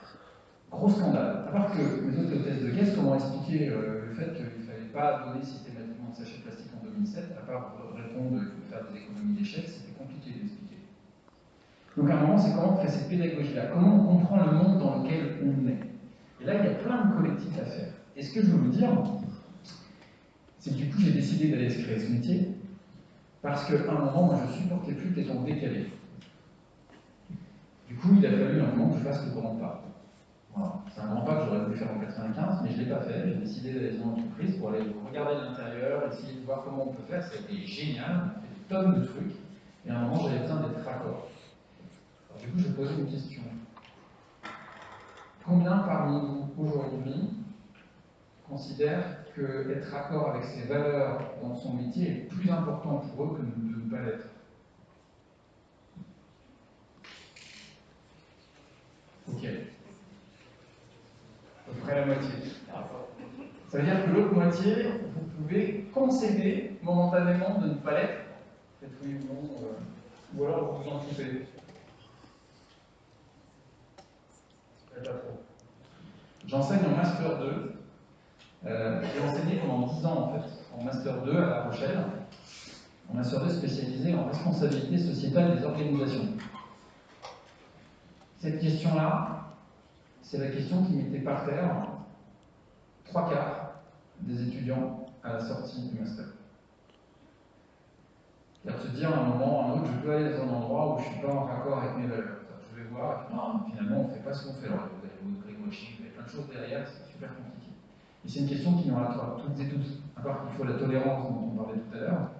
gros scandale. À part que mes autres hôtesses de caisse, comment expliquer le fait qu'il ne fallait pas donner systématiquement de sachets plastiques en 2007, à part répondre qu'il faut faire des économies d'échec, c'était compliqué d'expliquer. Donc à un moment, c'est comment on fait cette pédagogie-là, comment on comprend le monde dans lequel on est. Et là, il y a plein de collectifs à faire. Et ce que je veux vous dire, c'est que du coup, j'ai décidé d'aller créer ce métier, parce qu'à un moment, moi, je supportais plus d'être en décalé. Du coup, il a fallu un moment que je fasse le grand pas. Voilà. C'est un grand pas que j'aurais voulu faire en 95, mais je ne l'ai pas fait. J'ai décidé d'aller dans l'entreprise pour aller regarder l'intérieur, essayer de voir comment on peut faire. Ça a été génial, on a fait des tonnes de trucs. Et à un moment, j'avais besoin d'être raccord. Alors, du coup, je posais une question. Combien parmi vous aujourd'hui considèrent qu'être raccord avec ses valeurs dans son métier est plus important pour eux que de ne pas l'être? Ok. À peu près la moitié. Ça veut dire que l'autre moitié, vous pouvez concéder momentanément de ne pas l'être, peut-être oui ou non, ou alors vous vous en foutez. Pas trop. J'enseigne en Master 2. J'ai enseigné pendant 10 ans en fait, en Master 2 à La Rochelle, en Master 2 spécialisé en responsabilité sociétale des organisations. Cette question-là, c'est la question qui mettait par terre 3/4 des étudiants à la sortie du Master. C'est-à-dire se dire à un moment ou à un autre, je peux aller dans un endroit où je ne suis pas en raccord avec mes valeurs. Vous pouvez voir, non, finalement, on ne fait pas ce qu'on fait. Alors, vous avez votre greenwashing, vous avez plein de choses derrière, c'est super compliqué. Et c'est une question qui nous rattrape toutes et tous, à part qu'il faut la tolérance dont on parlait tout à l'heure.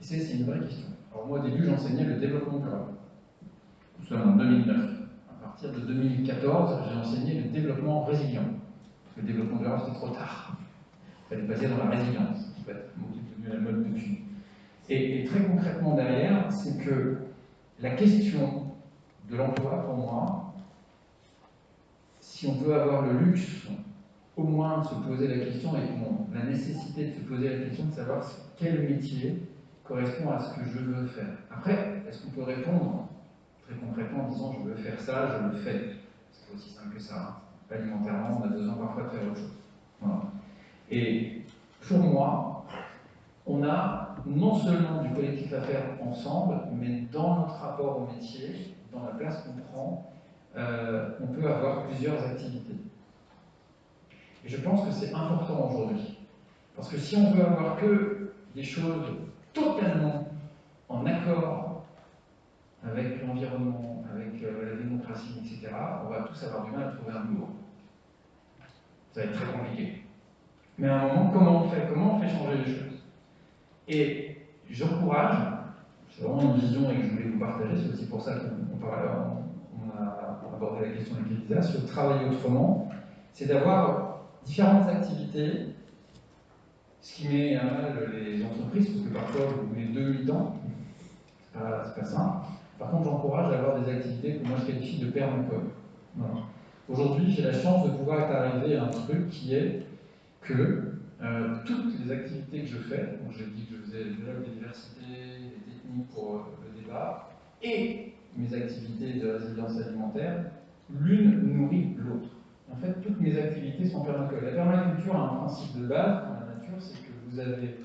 Et c'est une vraie question. Alors moi, au début, j'enseignais le développement durable. Nous sommes en 2009. À partir de 2014, j'ai enseigné le développement résilient. Parce que le développement durable, c'était trop tard. Il fallait passer dans la résilience. En fait, le mot qui est devenu la mode depuis. Et très concrètement derrière, c'est que la question de l'emploi, pour moi, si on peut avoir le luxe au moins de se poser la question et la nécessité de se poser la question de savoir quel métier correspond à ce que je veux faire. Après, est-ce qu'on peut répondre très concrètement en disant je veux faire ça, je le fais? C'est aussi simple que ça. Hein. Alimentairement, on a besoin parfois de faire autre chose. Voilà. Et pour moi, on a non seulement du collectif à faire ensemble, mais dans notre rapport au métier, dans la place qu'on prend, on peut avoir plusieurs activités. Et je pense que c'est important aujourd'hui. Parce que si on veut avoir que des choses totalement en accord avec l'environnement, avec la démocratie, etc., on va tous avoir du mal à trouver un boulot. Ça va être très compliqué. Mais à un moment, comment on fait changer les choses? Et j'encourage, c'est vraiment une vision et que je voulais vous partager, c'est aussi pour ça qu'on a abordé la question avec Elisa, sur travailler autrement, c'est d'avoir différentes activités, ce qui met à mal les entreprises, parce que parfois vous voulez 2 mi-temps, c'est pas simple. Par contre, j'encourage à avoir des activités que moi je qualifie de permaculture. Voilà. Aujourd'hui, j'ai la chance de pouvoir être arrivé à un truc qui est que toutes les activités que je fais, donc j'ai dit que je faisais le dialogue des diversités, des techniques pour le débat, et mes activités de résilience alimentaire, l'une nourrit l'autre. En fait, toutes mes activités sont permaculture. La permaculture a un principe de base dans la nature, c'est que vous avez,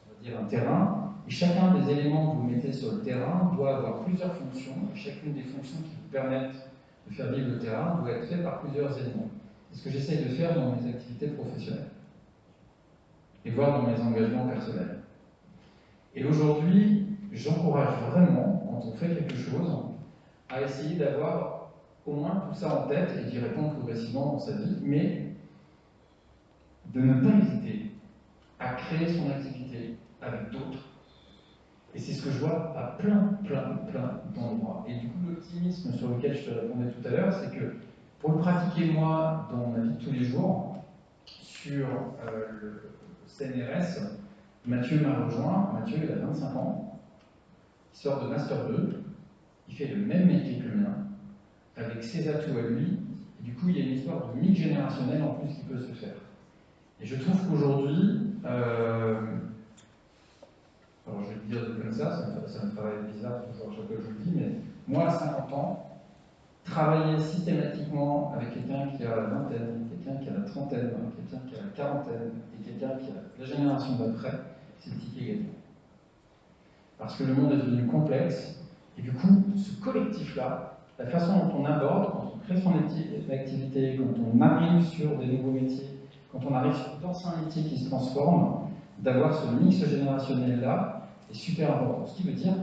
on va dire, un terrain, et chacun des éléments que vous mettez sur le terrain doit avoir plusieurs fonctions, et chacune des fonctions qui vous permettent de faire vivre le terrain doit être faite par plusieurs éléments. C'est ce que j'essaye de faire dans mes activités professionnelles et voire dans mes engagements personnels. Et aujourd'hui, j'encourage vraiment, quand on fait quelque chose, à essayer d'avoir au moins tout ça en tête et d'y répondre progressivement dans sa vie, mais de ne pas hésiter à créer son activité avec d'autres. Et c'est ce que je vois à plein d'endroits. Et du coup, l'optimisme sur lequel je te répondais tout à l'heure, c'est que pour le pratiquer moi dans ma vie de tous les jours, sur le CNRS, Mathieu m'a rejoint. Mathieu, il a 25 ans, il sort de Master 2, il fait le même métier que le mien, avec ses atouts à lui, et du coup, il y a une histoire de mix générationnel en plus qui peut se faire. Et je trouve qu'aujourd'hui, alors je vais le dire comme ça me paraît bizarre toujours à chaque fois que je le dis, mais moi à 50 ans, travailler systématiquement avec quelqu'un qui a la vingtaine, quelqu'un qui a la trentaine, quelqu'un qui a la quarantaine, et quelqu'un qui a la génération d'après, c'est le ticket gagnant. Parce que le monde est devenu complexe, et du coup, ce collectif-là, la façon dont on aborde, quand on crée son activité, quand on arrive sur des nouveaux métiers, quand on arrive sur d'anciens métiers qui se transforment, d'avoir ce mix générationnel-là est super important. Ce qui veut dire,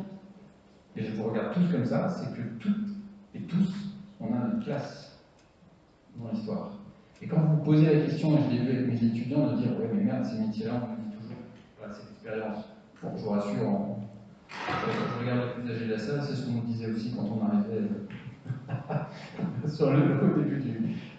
et je vous regarde tous comme ça, c'est que toutes et tous, on a une place dans l'histoire. Et quand vous vous posez la question, et je l'ai vu avec mes étudiants, de dire ouais mais merde, ces métiers-là, on me dit toujours, voilà, cette expérience, bon, je vous rassure, je regarde les plus âgés de la salle, c'est ce qu'on nous disait aussi quand on arrivait au début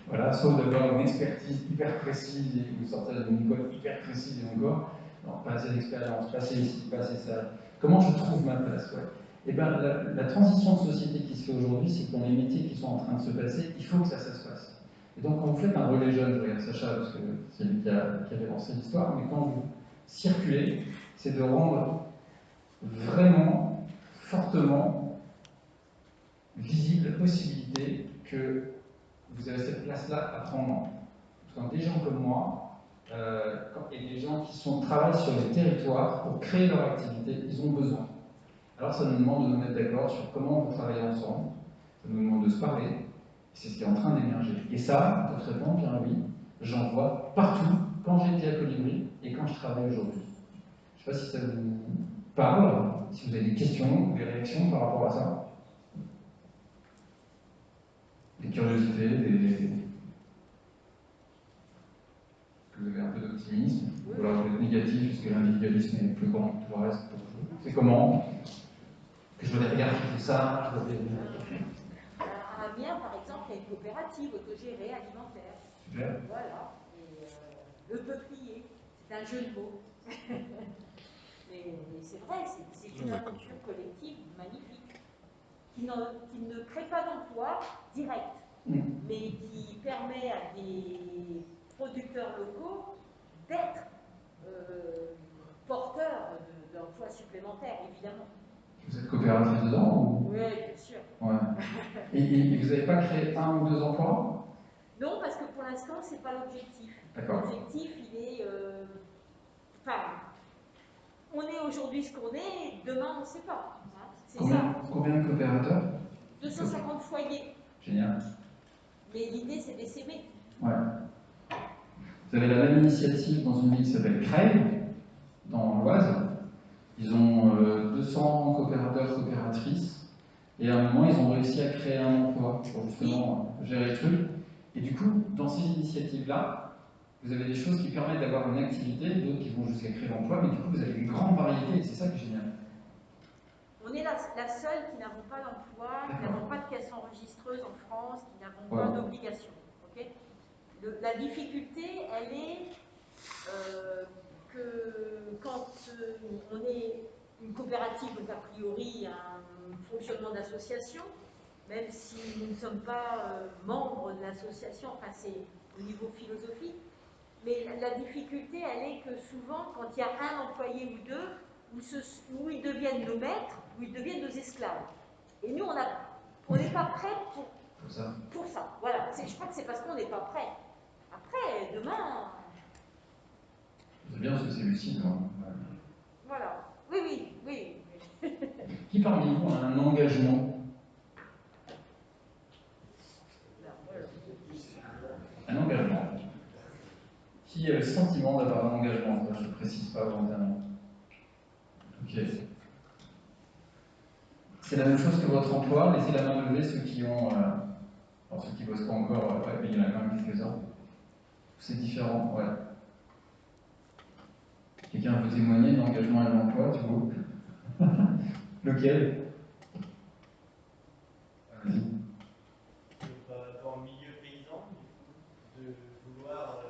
Voilà, soit d'avoir une expertise hyper précise et vous sortir d'une école hyper précise et encore, non, pas assez d'expérience, pas assez ici, pas assez ça. Comment je trouve ma place, ouais. Eh bien, la transition de société qui se fait aujourd'hui, c'est que dans les métiers qui sont en train de se passer, il faut que ça se passe. Et donc, quand vous faites un relais jeune, je regarde Sacha, parce que c'est lui qui avait lancé l'histoire, mais quand vous circulez, c'est de rendre vraiment, fortement visible la possibilité que vous avez cette place-là à prendre. Quand des gens comme moi, et des gens qui travaillent sur les territoires pour créer leur activité, ils ont besoin. Alors ça nous demande de nous mettre d'accord sur comment on peut travailler ensemble, ça nous demande de se parler, et c'est ce qui est en train d'émerger. Et ça, pour te répondre, bien oui, j'en vois partout, quand j'étais à Colibri et quand je travaille aujourd'hui. Je ne sais pas si ça vous parle, si vous avez des questions, des réactions par rapport à ça. Des curiosités, que vous avez un peu d'optimisme, ou alors vous êtes négatif, parce que l'individualisme est plus grand que tout le reste pour vous. C'est comment que je dois regarder tout ça, je dois À Amiens, par exemple, il y a une coopérative autogérée alimentaire. Super. Voilà. Et le peuplier, c'est un jeu de mots. mais c'est vrai, c'est une aventure collective magnifique, qui ne crée pas d'emploi direct, mais qui permet à des producteurs locaux d'être porteurs d'emplois supplémentaires, évidemment. Vous êtes coopératif dedans ou... Oui, bien sûr. Ouais. Et vous n'avez pas créé 1 ou 2 emplois? Non, parce que pour l'instant, ce n'est pas l'objectif. L'objectif, il est... Enfin, on est aujourd'hui ce qu'on est, demain, on ne sait pas. Hein, c'est ça. Combien de coopérateurs? 250 foyers. Génial. Mais l'idée, c'est d'essaimer. Ouais. Vous avez la même initiative dans une ville qui s'appelle Creil, dans l'Oise. Ils ont 200 coopérateurs, coopératrices, et à un moment, ils ont réussi à créer un emploi pour justement gérer le truc. Et du coup, dans ces initiatives-là, vous avez des choses qui permettent d'avoir une activité, d'autres qui vont jusqu'à créer l'emploi, mais du coup, vous avez une grande variété, et c'est ça qui est génial. On est la seule qui n'avons pas d'emploi, qui n'avons pas de caisse enregistreuse en France, qui n'avons pas d'obligation. Okay, la difficulté, elle est que quand on est une coopérative, donc a priori un fonctionnement d'association, même si nous ne sommes pas membres de l'association, enfin c'est au niveau philosophique, mais la difficulté, elle est que souvent, quand il y a un employé ou deux, où ils deviennent nos maîtres, où ils deviennent nos esclaves. Et nous, on n'est pas prêts pour ça. Voilà. Je crois que c'est parce qu'on n'est pas prêts. Après, demain... C'est bien parce que c'est lucide. Hein. Voilà. Oui. Qui parmi vous a un engagement? Un engagement. Qui a le sentiment d'avoir un engagement? Je ne précise pas volontairement. Ok. C'est la même chose que votre emploi. Laissez la main levée ceux qui ont... alors ceux qui ne bossent pas encore, ouais, mais il y en a quand même quelques-uns. C'est différent, ouais. Quelqu'un veut témoigner de l'engagement et de l'emploi, du coup? Lequel? Vas-y. Dans le milieu paysan, de vouloir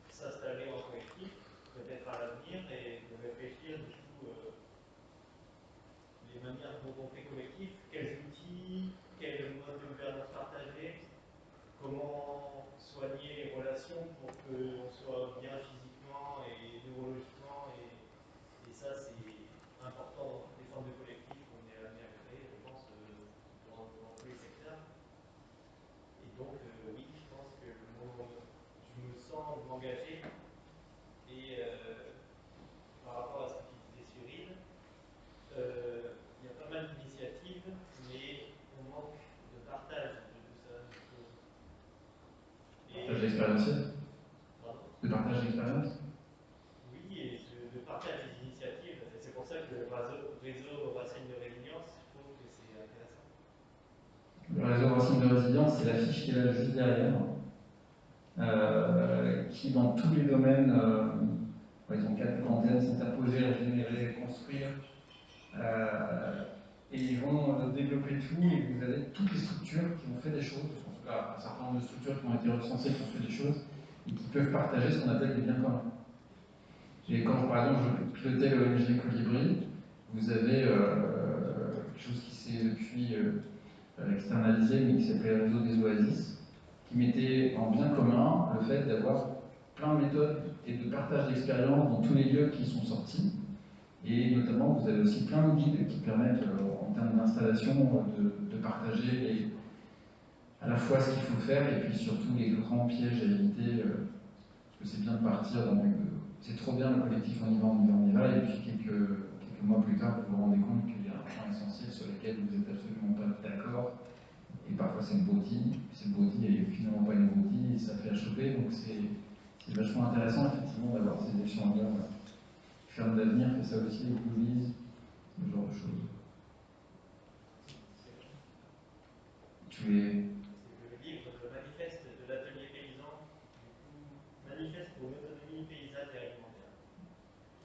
s'installer en collectif, peut-être à l'avenir, et de réfléchir du coup les manières dont on fait collectif, quels outils, quel mode de gouvernance partagé, comment soigner les relations pour qu'on soit bien physiquement et neurologiquement, et ça c'est important dans toutes les formes de collectif qu'on est amené à créer, je pense, dans tous les secteurs. Et donc, oui, je pense que je me sens m'engager. Et par rapport à ce qu'il disait Cyril, il y a pas mal d'initiatives, mais on manque de partage de tout ça, je trouve. Partage expérientiel? Pardon? De partage d'expérience? Oui, et de partage des initiatives. C'est pour ça que le réseau Racines de Résilience, je trouve que c'est intéressant. Le réseau Racines de Résilience, c'est l'affiche qui est là juste derrière, qui dans tous les domaines, ils ont 4 grands thèmes, s'interposer, régénérer, construire, et ils vont développer tout, et vous avez toutes les structures qui ont fait des choses, en tout cas un certain nombre de structures qui ont été recensées, qui ont fait des choses, et qui peuvent partager ce qu'on appelle des biens communs. Et quand, par exemple, je pilotais l'ONG Colibri, vous avez quelque chose qui s'est depuis externalisé, mais qui s'appelait le réseau des oasis, qui mettait en bien commun le fait d'avoir plein de méthodes et de partage d'expériences dans tous les lieux qui sont sortis. Et notamment, vous avez aussi plein de guides qui permettent, en termes d'installation, de partager à la fois ce qu'il faut faire et puis surtout les grands pièges à éviter. Parce que c'est bien de partir dans c'est trop bien le collectif, on y va, et puis quelques mois plus tard, vous vous rendez compte qu'il y a un point essentiel sur lequel vous n'êtes absolument pas d'accord. Et parfois c'est une broutille, cette broutille est finalement pas une broutille, et ça fait achoper, donc c'est vachement intéressant effectivement d'avoir ces échanges-là. Ferme d'avenir fait ça aussi, les Louise, ce genre de choses. Tu es... C'est le livre, le manifeste de l'atelier paysan, manifeste pour l'autonomie paysanne et alimentaire,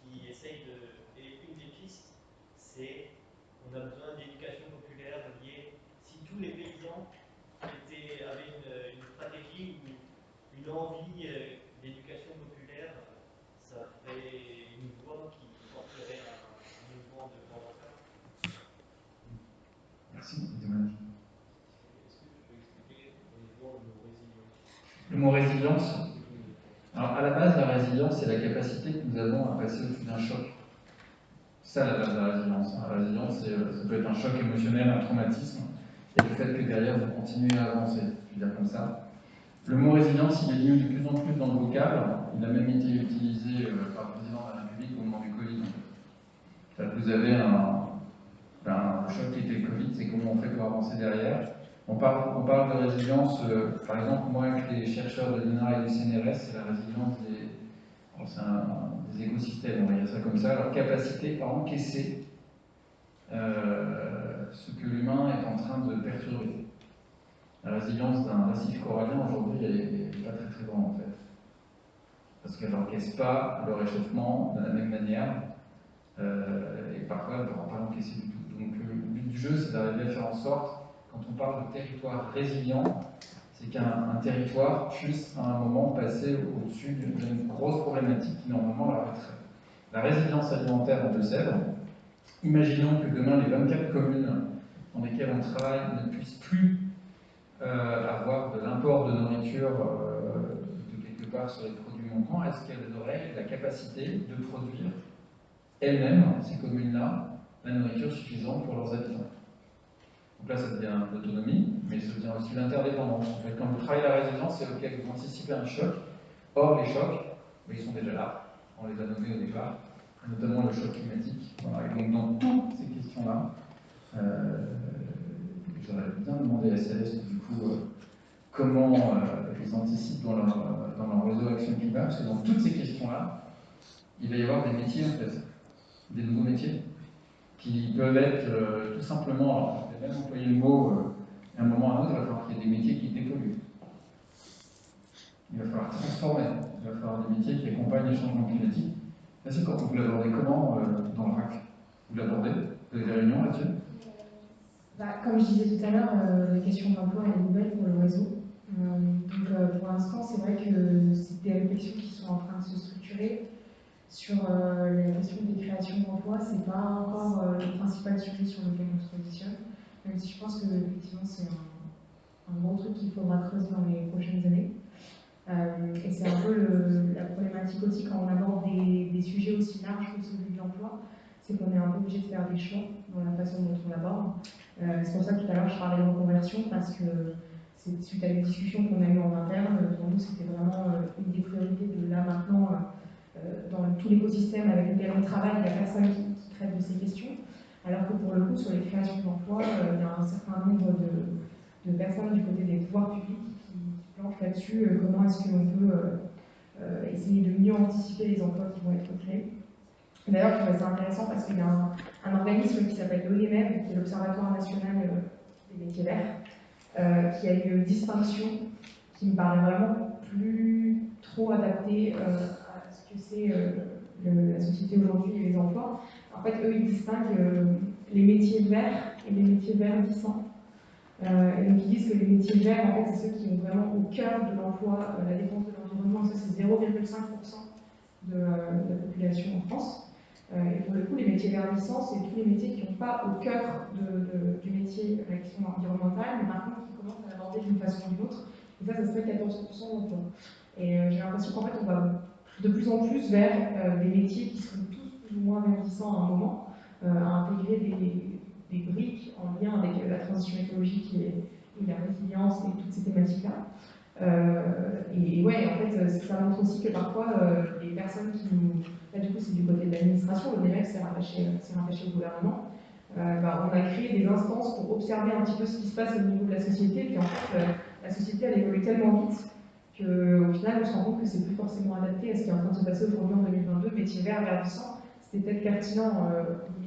qui essaye de... Et une des pistes, c'est qu'on a besoin d'éducation populaire liée. Si tous les paysans avaient une stratégie ou une envie d'éducation populaire, ça ferait une voie qui porterait un mouvement de grande ampleur. Merci, Emmanuel. Est-ce que tu peux expliquer brièvement le mot résilience? Le mot résilience. Alors, à la base, la résilience, c'est la capacité que nous avons à passer au-dessus d'un choc. C'est ça la base de la résilience. La résilience, ça peut être un choc émotionnel, un traumatisme, et le fait que derrière, vous continuez à avancer. Je veux dire comme ça. Le mot résilience, il est venu de plus en plus dans le vocable. Il a même été utilisé par le président de la République au moment du Covid. En fait, vous avez un choc qui était le Covid, c'est comment on fait pour avancer derrière. On parle de résilience, par exemple, moi avec les chercheurs de l'INRA et du CNRS, c'est la résilience des écosystèmes, on va dire ça comme ça, leur capacité à encaisser ce que l'humain est en train de perturber. La résilience d'un récif corallien aujourd'hui, elle n'est pas très très grande en fait. Parce qu'elle n'encaisse pas le réchauffement de la même manière, et parfois elle ne pourra pas l'encaisser du tout. Donc le but du jeu, c'est d'arriver à faire en sorte, quand on parle de territoire résilient, c'est qu'un territoire puisse à un moment passer au-dessus d'une grosse problématique qui normalement l'arrêterait. La résilience alimentaire en Deux-Sèvres, imaginons que demain les 24 communes dans lesquelles on travaille ne puissent plus avoir de l'import de nourriture de quelque part sur les produits manquants, est-ce qu'elles auraient la capacité de produire elles-mêmes, ces communes-là, la nourriture suffisante pour leurs habitants? Donc là, ça devient l'autonomie, mais ça devient aussi l'interdépendance. En fait, quand vous travaillez la résilience, c'est OK, vous anticipez un choc. Or, les chocs, ils sont déjà là. On les a nommés au départ, notamment le choc climatique. Voilà. Et donc, dans toutes ces questions-là, j'aurais bien demandé à Céleste, du coup, comment ils anticipent dans leur réseau Action Climat, parce que dans toutes ces questions-là, il va y avoir des métiers, en fait, des nouveaux métiers, qui peuvent être tout simplement, alors je vais même employer le mot, à un moment ou à un autre, il va falloir qu'il y ait des métiers qui dépolluent. Il va falloir transformer, il va falloir des métiers qui accompagnent les changements climatiques. Là, c'est quand vous l'abordez comment dans le RAC? Vous l'abordez? Vous avez des réunions là-dessus? Comme je disais tout à l'heure, la question de l'emploi est nouvelle pour le réseau. Donc pour l'instant, c'est vrai que c'est des réflexions qui sont en train de se structurer. Sur la question des créations d'emplois, ce n'est pas encore le principal sujet sur lequel on se positionne, même si je pense que effectivement c'est un gros truc qu'il faudra creuser dans les prochaines années. Et c'est un peu la problématique aussi quand on aborde des sujets aussi larges que celui de l'emploi, c'est qu'on est un peu obligé de faire des choix dans la façon dont on l'aborde. C'est pour ça que tout à l'heure je parlais de reconversion, parce que c'est suite à une discussion qu'on a eue en interne, pour nous c'était vraiment une des priorités de là maintenant, dans tout l'écosystème avec lequel on travaille, il n'y a personne qui traite de ces questions, alors que pour le coup sur les créations d'emplois, il y a un certain nombre de personnes du côté des pouvoirs publics qui planchent là-dessus, comment est-ce qu'on peut essayer de mieux anticiper les emplois qui vont être créés. D'ailleurs, je trouvais ça intéressant parce qu'il y a un organisme qui s'appelle l'ONEMEV, qui est l'Observatoire national des métiers verts, qui a une distinction qui me paraît vraiment plus trop adaptée à ce que c'est la société aujourd'hui et les emplois. En fait, eux, ils distinguent les métiers verts et les métiers verdissants. Et donc ils disent que les métiers verts, en fait, c'est ceux qui ont vraiment au cœur de l'emploi la défense de l'environnement, et ça c'est 0,5% de la population en France. Et pour le coup, les métiers verdissants, c'est tous les métiers qui n'ont pas au cœur du métier l'action environnementale, mais par contre qui commencent à l'aborder d'une façon ou d'une autre. Et ça serait 14% d'emploi. Et j'ai l'impression qu'en fait, on va de plus en plus vers des métiers qui seront tous plus ou moins verdissants à un moment, à intégrer des briques en lien avec la transition écologique et la résilience et toutes ces thématiques-là. Et ouais, en fait, ça montre aussi que parfois, les personnes qui nous... Là, du coup, c'est du côté de l'administration, l'ONEMEC, c'est rattaché au gouvernement. On a créé des instances pour observer un petit peu ce qui se passe au niveau de la société, puis en fait, la société, elle évolue tellement vite qu'au final, on se rend compte que c'est plus forcément adapté à ce qui est en train de se passer aujourd'hui en 2022. Métier vert, verdissant, c'était peut-être pertinent en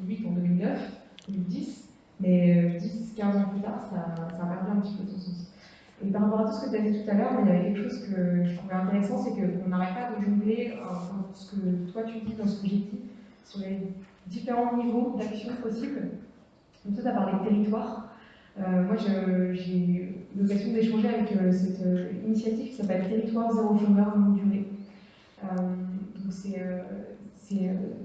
2008, en 2009, 2010, mais 10-15 ans plus tard, ça a perdu un petit peu de son sens. Et par rapport à tout ce que tu as dit tout à l'heure, il y avait quelque chose que je trouvais intéressant, c'est qu'on n'arrête pas de jongler ce que toi tu dis dans ce que j'ai dit, sur les différents niveaux d'action possibles. Donc toi, tu as parlé de territoire. Moi, j'ai eu l'occasion d'échanger avec cette initiative qui s'appelle Territoire Zéro Chômeur Longue Durée. Donc c'est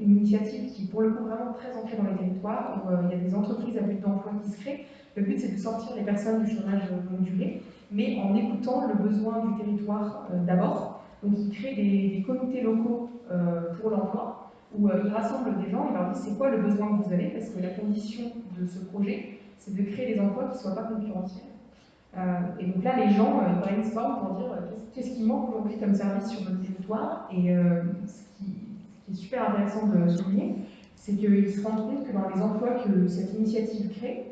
une initiative qui est pour le coup vraiment très ancrée dans les territoires, où il y a des entreprises à but d'emploi qui se créent. Le but, c'est de sortir les personnes du chômage longue durée, mais en écoutant le besoin du territoire d'abord. Donc ils créent des comités locaux pour l'emploi, où ils rassemblent des gens, ils leur disent c'est quoi le besoin que vous avez, parce que la condition de ce projet, c'est de créer des emplois qui ne soient pas concurrentiels. Et donc là, les gens brainstorment pour dire qu'est-ce qui manque aujourd'hui comme service sur notre territoire. Et ce qui est super intéressant de souligner, c'est qu'ils se rendent compte que dans les emplois que cette initiative crée,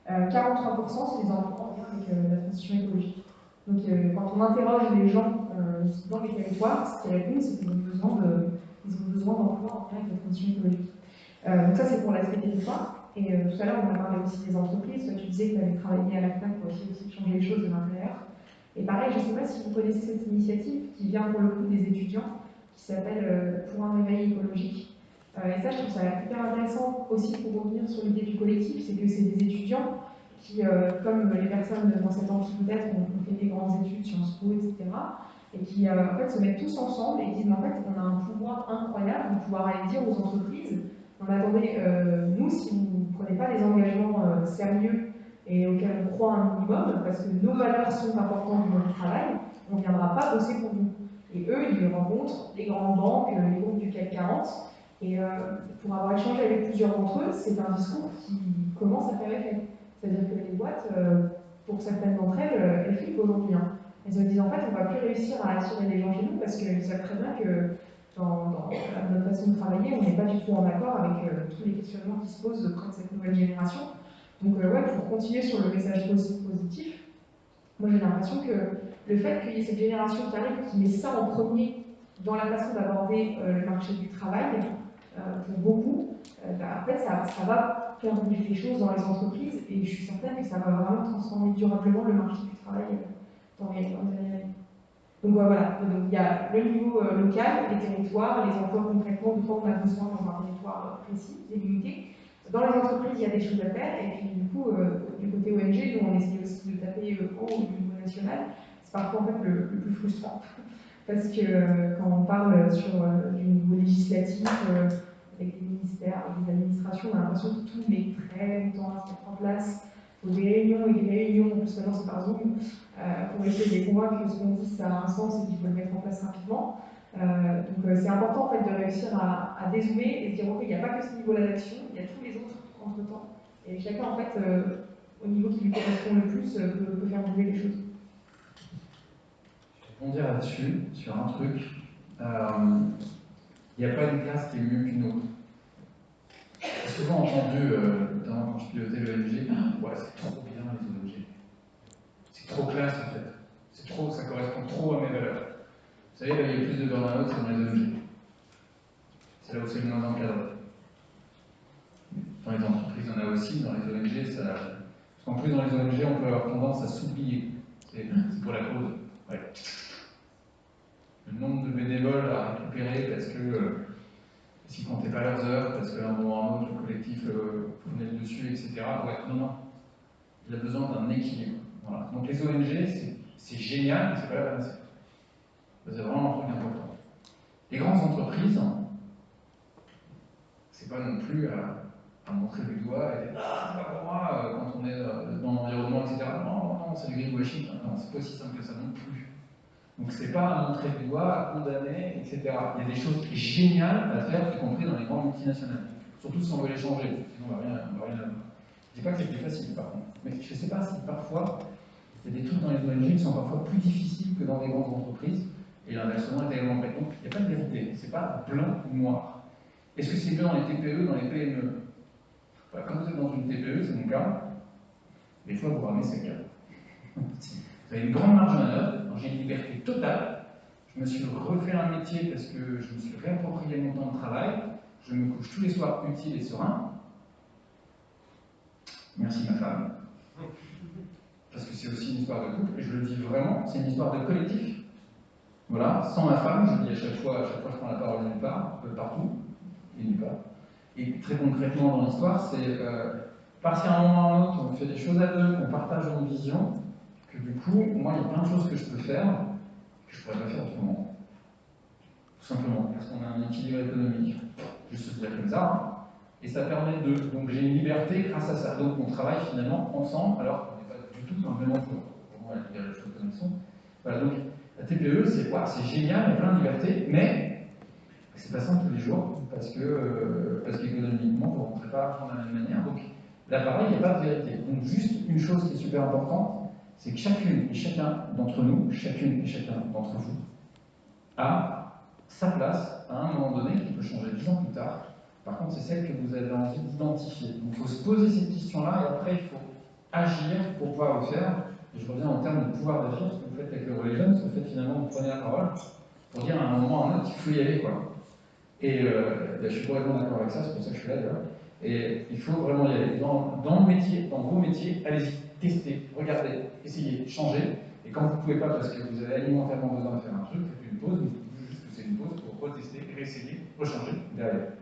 43% c'est des emplois en lien avec la transition écologique. Donc quand on interroge les gens dans les territoires, ce qu'ils répondent, c'est qu'ils ont besoin d'emplois en lien avec la transition écologique. Donc ça, c'est pour l'aspect territoire. Et tout à l'heure, on a parlé aussi des entreprises. Toi, tu disais que tu avais travaillé à la FNAC pour essayer aussi de changer les choses de l'intérieur. Et pareil, je ne sais pas si vous connaissez cette initiative qui vient pour le coup des étudiants, qui s'appelle Pour un réveil écologique. Et ça, je trouve ça hyper intéressant aussi pour revenir sur l'idée du collectif, c'est que c'est des étudiants qui, comme les personnes dans cette enquête peut-être, ont fait des grandes études, Sciences Po, etc., et qui en fait, se mettent tous ensemble et disent en fait, on a un pouvoir incroyable de pouvoir aller dire aux entreprises, non, attendez, nous, si vous ne prenez pas les engagements sérieux et auxquels on croit un minimum, parce que nos valeurs sont importantes dans notre travail, on ne viendra pas bosser pour vous. Et eux, ils rencontrent les grandes banques, les groupes du CAC 40, et pour avoir échangé avec plusieurs d'entre eux, c'est un discours qui commence à faire effet. C'est-à-dire que les boîtes, pour certaines d'entre elles, elles flippent aujourd'hui. Hein. Elles se disent en fait, on ne va plus réussir à attirer les gens chez nous parce qu'ils savent très bien que dans notre façon de travailler, on n'est pas du tout en accord avec tous les questionnements qui se posent auprès de cette nouvelle génération. Donc ouais, pour continuer sur le message positif, moi j'ai l'impression que le fait qu'il y ait cette génération qui arrive, qui met ça en premier dans la façon d'aborder le marché du travail, pour beaucoup, en fait ça va faire bouger les choses dans les entreprises et je suis certaine que ça va vraiment transformer durablement le marché du travail dans les années. Donc voilà, donc, il y a le niveau local, les territoires, les emplois concrètement, de quoi on a besoin dans un territoire précis, délimité. Dans les entreprises, il y a des choses à faire, et puis du coup, du côté ONG, nous on essaie aussi de taper haut au niveau national. C'est parfois en fait le plus frustrant, parce que quand on parle sur du niveau législatif, avec des ministères, avec des administrations, on a l'impression que tout met très longtemps à se mettre en place. Il faut des réunions et des réunions, en plus maintenant c'est par Zoom, pour essayer de les convaincre que ce qu'on dit ça a un sens et qu'il faut le mettre en place rapidement. Donc c'est important en fait de réussir à dézoomer et de dire ok, il n'y a pas que ce niveau-là d'action, il y a tous les autres entre-temps. Et chacun en fait, au niveau qui lui correspond le plus, peut faire bouger les choses. Je vais rebondir là-dessus, sur un truc. Il n'y a pas une classe qui est mieux qu'une autre. J'ai souvent entendu, notamment quand je pilotais l'ONG, ouais, c'est trop bien les ONG. C'est trop classe en fait. C'est trop, ça correspond trop à mes valeurs. Vous savez, là, il y a plus de burn-out que dans les ONG. C'est là où c'est le moins encadré. Dans les entreprises, il y en a aussi, dans les ONG, ça. Parce qu'en plus, dans les ONG, on peut avoir tendance à s'oublier. C'est pour la cause. Ouais. Le nombre de bénévoles à récupérer parce que s'ils ne comptaient pas leurs heures, parce qu'à un moment ou à un autre, le collectif prenait le dessus, etc. etc. Ouais, non. Il a besoin d'un équilibre. Voilà. Donc les ONG, c'est génial, mais c'est pas la panacée. C'est vraiment un truc important. Les grandes entreprises, c'est pas non plus à montrer du doigt et dire ah, c'est pas pour moi quand on est dans l'environnement, etc. Non, c'est du greenwashing. Non, c'est pas aussi simple que ça non plus. Donc c'est pas à montrer du doigt, à condamner, etc. Il y a des choses géniales à faire, y compris dans les grandes multinationales. Surtout si on veut les changer, sinon on va rien avoir. Je dis pas que c'est plus facile par contre, mais je sais pas si parfois il y a des trucs dans les ONG qui sont parfois plus difficiles que dans les grandes entreprises, et l'inversement est également vrai. Donc il n'y a pas de vérité, c'est pas blanc ou noir. Est-ce que c'est mieux dans les TPE, dans les PME? Voilà, quand vous êtes dans une TPE, c'est mon cas, des fois vous ramez ces cas. Vous avez une grande marge de manœuvre, j'ai une liberté totale, je me suis refait un métier parce que je me suis réapproprié mon temps de travail, je me couche tous les soirs utile et serein. Merci ma femme. Parce que c'est aussi une histoire de couple, et je le dis vraiment, c'est une histoire de collectif. Voilà, sans ma femme, je le dis à chaque fois je prends la parole nulle part, partout, et nulle part. Et très concrètement dans l'histoire, c'est parce qu'à un moment ou à un autre, on fait des choses à deux, on partage une vision, que du coup, moi, il y a plein de choses que je peux faire que je ne pourrais pas faire autrement. Tout simplement, parce qu'on a un équilibre économique, juste se dire comme ça, hein. Et ça permet de. Donc j'ai une liberté grâce à ça. Donc on travaille finalement ensemble, alors qu'on n'est pas du tout dans le même emploi. Pour moi, la liberté de connexion. Voilà, donc la TPE, c'est génial, il y a plein de liberté, mais c'est pas simple tous les jours, parce qu'économiquement, vous ne rentrez pas de la même manière. Donc là, pareil, il n'y a pas de vérité. Donc juste une chose qui est super importante, c'est que chacune et chacun d'entre nous, chacune et chacun d'entre vous, a sa place à un moment donné qui peut changer 10 ans plus tard. Par contre, c'est celle que vous avez envie d'identifier. Donc il faut se poser cette question-là et après il faut agir pour pouvoir le faire. Et je reviens en termes de pouvoir d'agir, ce que vous faites avec le relais jeune, ce que vous faites finalement, vous prenez la parole pour dire à un moment ou à un autre qu'il faut y aller, quoi. Et je suis complètement d'accord avec ça, c'est pour ça que je suis là d'ailleurs. Et il faut vraiment y aller. Dans le métier, dans vos métiers, allez-y, testez, regardez, essayez, changez. Et quand vous ne pouvez pas parce que vous avez alimentairement besoin de faire un truc, faites une pause, mais dites juste que c'est une pause pour retester, réessayer, rechanger derrière.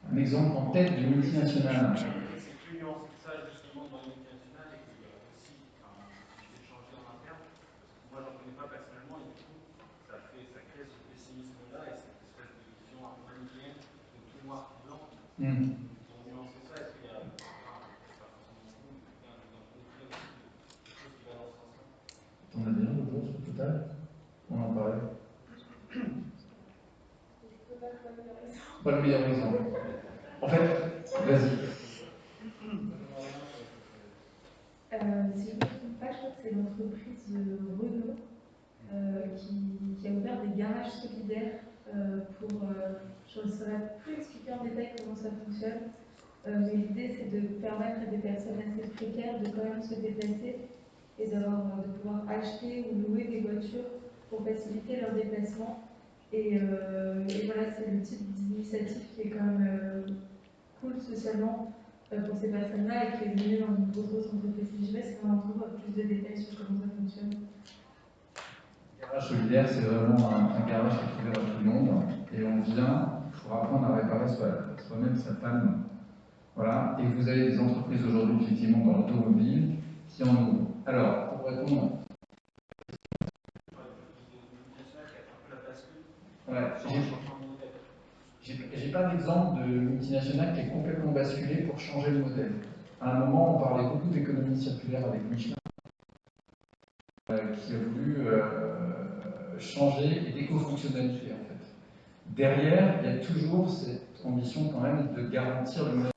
Un exemple en tête de multinationale. C'est plus nuancé que ça, justement, dans les multinationales, et qu'il y a aussi une possibilité de changer en interne. Parce que moi, j'en connais pas personnellement, et du coup, ça crée ce pessimisme-là, et cette espèce de vision un peu manichéenne, de tout noir, tout blanc. Pour nuancer ça, est-ce qu'il y a, pas forcément vous, mais un exemple concret aussi de quelque chose qui va dans ce sens-là? T'en as bien d'autres choses au total? On en parlait. Pas le meilleur exemple. En fait, vas-y. Si je ne me trompe pas, je crois que c'est l'entreprise Renault qui a ouvert des garages solidaires je ne saurais plus expliquer en détail comment ça fonctionne, mais l'idée c'est de permettre à des personnes assez précaires de quand même se déplacer et de pouvoir acheter ou louer des voitures pour faciliter leur déplacement. Et voilà, c'est le type d'initiative qui est quand même cool socialement pour ces personnes-là et qui est menée dans une grosse entreprise. Je ne sais pas si on trouve plus de détails sur comment ça fonctionne. Le garage solidaire, c'est vraiment un garage qui est ouvert à tout le monde et on vient pour apprendre à réparer soi-même sa panne. Voilà. Et vous avez des entreprises aujourd'hui, effectivement, dans l'automobile qui en ouvrent. Alors, pour répondre. J'ai pas d'exemple de multinationale qui est complètement basculé pour changer le modèle. À un moment, on parlait beaucoup d'économie circulaire avec Michelin, qui a voulu changer l'éco-fonctionnalité en fait. Derrière, il y a toujours cette ambition quand même de garantir le modèle